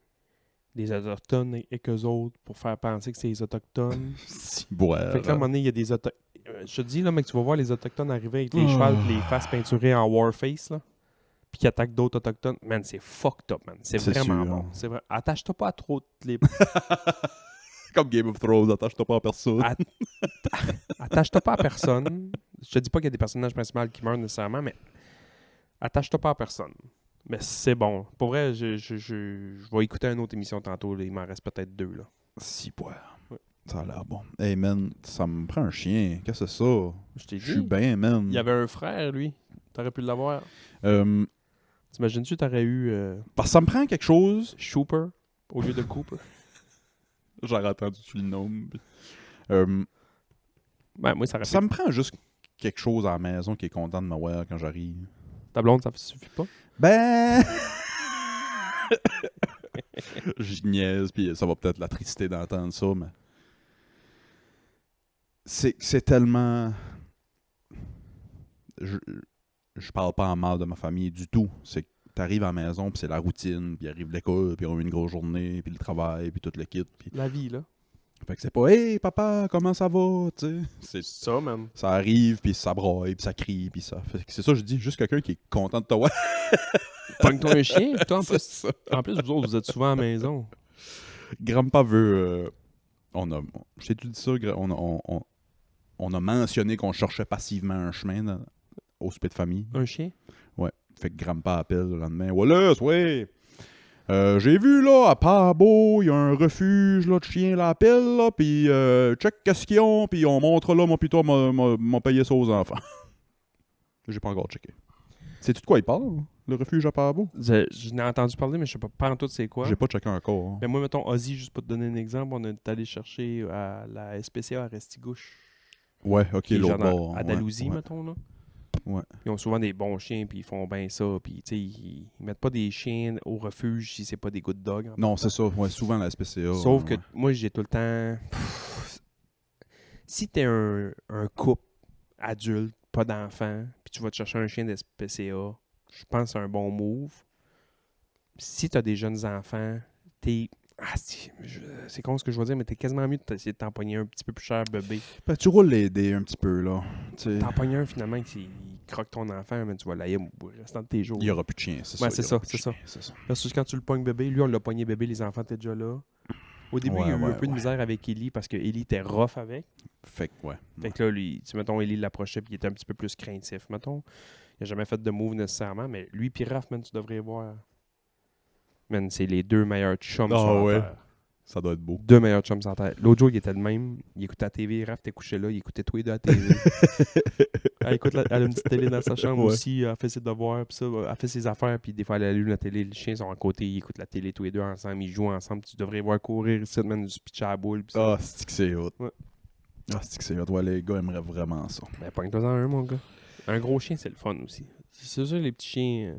S2: des Autochtones et qu'eux autres pour faire penser que c'est les Autochtones.
S3: Si, ouais.
S2: Fait que là, à un moment donné, il y a des Autochtones. Je te dis, là, mec, tu vas voir les Autochtones arriver avec les chevals et les faces peinturées en Warface, là. Puis qui attaquent d'autres Autochtones. Man, c'est fucked up, man. C'est vraiment
S3: sûr.
S2: bon. C'est vrai. Attache-toi pas à trop les...
S3: Comme Game of Thrones, attache-toi pas à personne.
S2: Ah. Attache-toi pas à personne. Je te dis pas qu'il y a des personnages principaux qui meurent nécessairement, mais attache-toi pas à personne. Mais c'est bon. Pour vrai, je vais écouter une autre émission tantôt. Là. Il m'en reste peut-être 2. Là.
S3: Si, ouais.
S2: Ouais.
S3: Ça a l'air bon. Hey, man, ça me prend un chien. Qu'est-ce que c'est ça?
S2: Je t'ai
S3: Je suis
S2: dit.
S3: bien, man.
S2: Il y avait un frère, lui. T'aurais pu l'avoir.
S3: Euh,
S2: T'imagines-tu, t'aurais eu
S3: parce que ça me prend quelque chose.
S2: Shooper au lieu de Cooper?
S3: J'aurais entendu tu le nommes. Euh,
S2: Ben, moi, ça aurait
S3: ça
S2: pu.
S3: me prend juste quelque chose à la maison qui est content de me voir quand j'arrive.
S2: Ta blonde, ça suffit pas?
S3: Ben... Je niaise, puis ça va peut-être l'attrister d'entendre ça, mais... C'est tellement... Je parle pas en mal de ma famille du tout. C'est que t'arrives à la maison, puis c'est la routine, puis arrive l'école, puis on a une grosse journée, puis le travail, puis tout le kit. Puis...
S2: La vie, là.
S3: Fait que c'est pas « Hey, papa, comment ça va? » tu sais.
S2: C'est ça, man.
S3: Ça arrive, puis ça braille, puis ça crie, puis ça... Fait que c'est ça, je dis, juste quelqu'un qui est content de te voir.
S2: Pogne-toi un chien, puis toi, en
S3: C'est
S2: plus,
S3: ça.
S2: vous autres, vous êtes souvent à la maison.
S3: Grandpa veut... je t'ai dit ça, on a mentionné qu'on cherchait passivement un chemin au souper de famille.
S2: Un chien?
S3: Ouais. Fait que Grandpa appelle le lendemain. Wallace, ouais! J'ai vu, là, à Pabo, il y a un refuge là, de chiens, là, appelle, là, puis check qu'est-ce qu'ils ont, puis on montre là, moi, puis toi, m'a payé ça aux enfants. J'ai pas encore checké. Sais-tu de quoi il parle, le refuge à Pabo?
S2: Je n'ai entendu parler, mais je sais pas en tout c'est quoi.
S3: J'ai pas checké encore. Hein.
S2: Mais moi, mettons, Ozzy, juste pour te donner un exemple, on est allé chercher à la SPCA à Restigouche.
S3: Ouais, ok,
S2: Qui est
S3: l'autre
S2: genre
S3: bord.
S2: à Dalhousie,
S3: ouais.
S2: mettons, là.
S3: Ouais.
S2: Ils ont souvent des bons chiens, puis ils font bien ça. Puis, tu sais, ils mettent pas des chiens au refuge si c'est pas des good dogs.
S3: Non, c'est ça. Ouais, souvent la SPCA.
S2: Sauf que
S3: ouais.
S2: moi, j'ai tout le temps... Si t'es un couple adulte, pas d'enfant, puis tu vas te chercher un chien d'SPCA, je pense que c'est un bon move. Si t'as des jeunes enfants, t'es... c'est con ce que je veux dire, mais t'es quasiment mieux d'essayer de t'empoigner un petit peu plus cher, bébé.
S3: Ben, tu roules les dés un petit peu, là. T'sais.
S2: T'empoignes un, finalement, qui croque ton enfant, mais tu vas l'ailler au restant de tes jours.
S3: Il n'y aura plus de chien, c'est ça.
S2: Ouais, c'est
S3: il y aura
S2: ça,
S3: plus de
S2: c'est ça.
S3: chien, c'est ça.
S2: Parce que quand tu le pognes bébé, lui, on l'a pogné bébé, les enfants étaient déjà là. Au début, il y a eu un peu de misère avec Ellie parce que Ellie était rough avec.
S3: Fait que, ouais.
S2: Fait que là, lui, tu mettons, Ellie l'approchait puis il était un petit peu plus craintif, mettons. Il n'a jamais fait de move nécessairement, mais lui puis Raph, man, tu devrais voir. Man, c'est les deux meilleurs chums
S3: Ah
S2: sur la
S3: ouais.
S2: terre.
S3: Ça doit être beau.
S2: Deux meilleurs chums sur la terre. L'autre jour, il était le même. Il écoutait la TV. Raph était couché là. Il écoutait tous les deux à la TV. Elle a une petite télé dans sa chambre
S3: Ouais.
S2: aussi. Elle fait ses devoirs. Puis ça, elle fait ses affaires. Puis des fois, elle allume la télé. Les chiens sont à côté. Ils écoutent la télé tous les deux ensemble. Ils jouent ensemble. Tu devrais voir courir ici, man, du pitch à la boule. Puis ça.
S3: Ah, c'est que c'est hot.
S2: Ouais.
S3: Ah, c'est que c'est hot. Ouais, les gars aimeraient vraiment ça.
S2: Ben, pogne-toi-en un, mon gars. Un gros chien, c'est le fun aussi. C'est sûr, les petits chiens.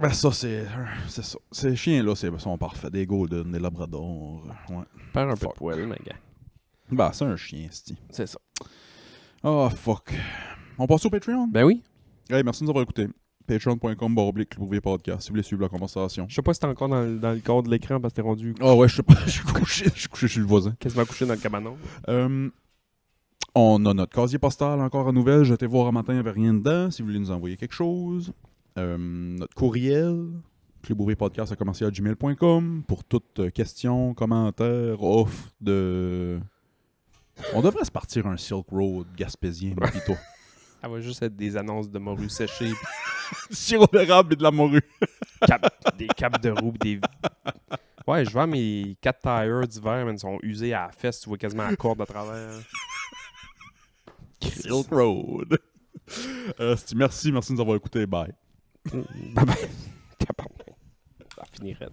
S3: Ben, ça, c'est ça. Ces chiens-là, sont parfaits. Des Golden, des Labradors. Ouais.
S2: Perd un peu de
S3: Fuck.
S2: poil, ma gars.
S3: Ben, c'est un chien, c'ti.
S2: C'est ça.
S3: Ah, fuck. On passe au Patreon?
S2: Ben oui.
S3: Hey, merci de nous avoir écoutés. Patreon.com/Podcast si vous voulez suivre la conversation.
S2: Je sais pas si t'es encore dans le cadre de l'écran parce que t'es rendu
S3: Ah ouais, je sais pas. Je suis couché chez le voisin.
S2: quasiment couché dans le cabanon.
S3: On a notre casier postal encore à nouvelles. J'étais voir un matin, il n'y avait rien dedans. Si vous voulez nous envoyer quelque chose. Notre courriel, clubouvrier-podcast@gmail.com pour toutes questions, commentaires, offres de... On devrait se partir un Silk Road gaspésien, moi pis toi.
S2: Ça va juste être des annonces de morue séchée,
S3: Sirop d'érable et de la morue.
S2: des capes de roue, des... Ouais, je vends mes 4 tires d'hiver, mais ils sont usés à la fesse. Tu vois quasiment la corde à travers.
S3: Silk Road. Merci de nous avoir écoutés. Bye.
S2: Bye bye. Ça finirait.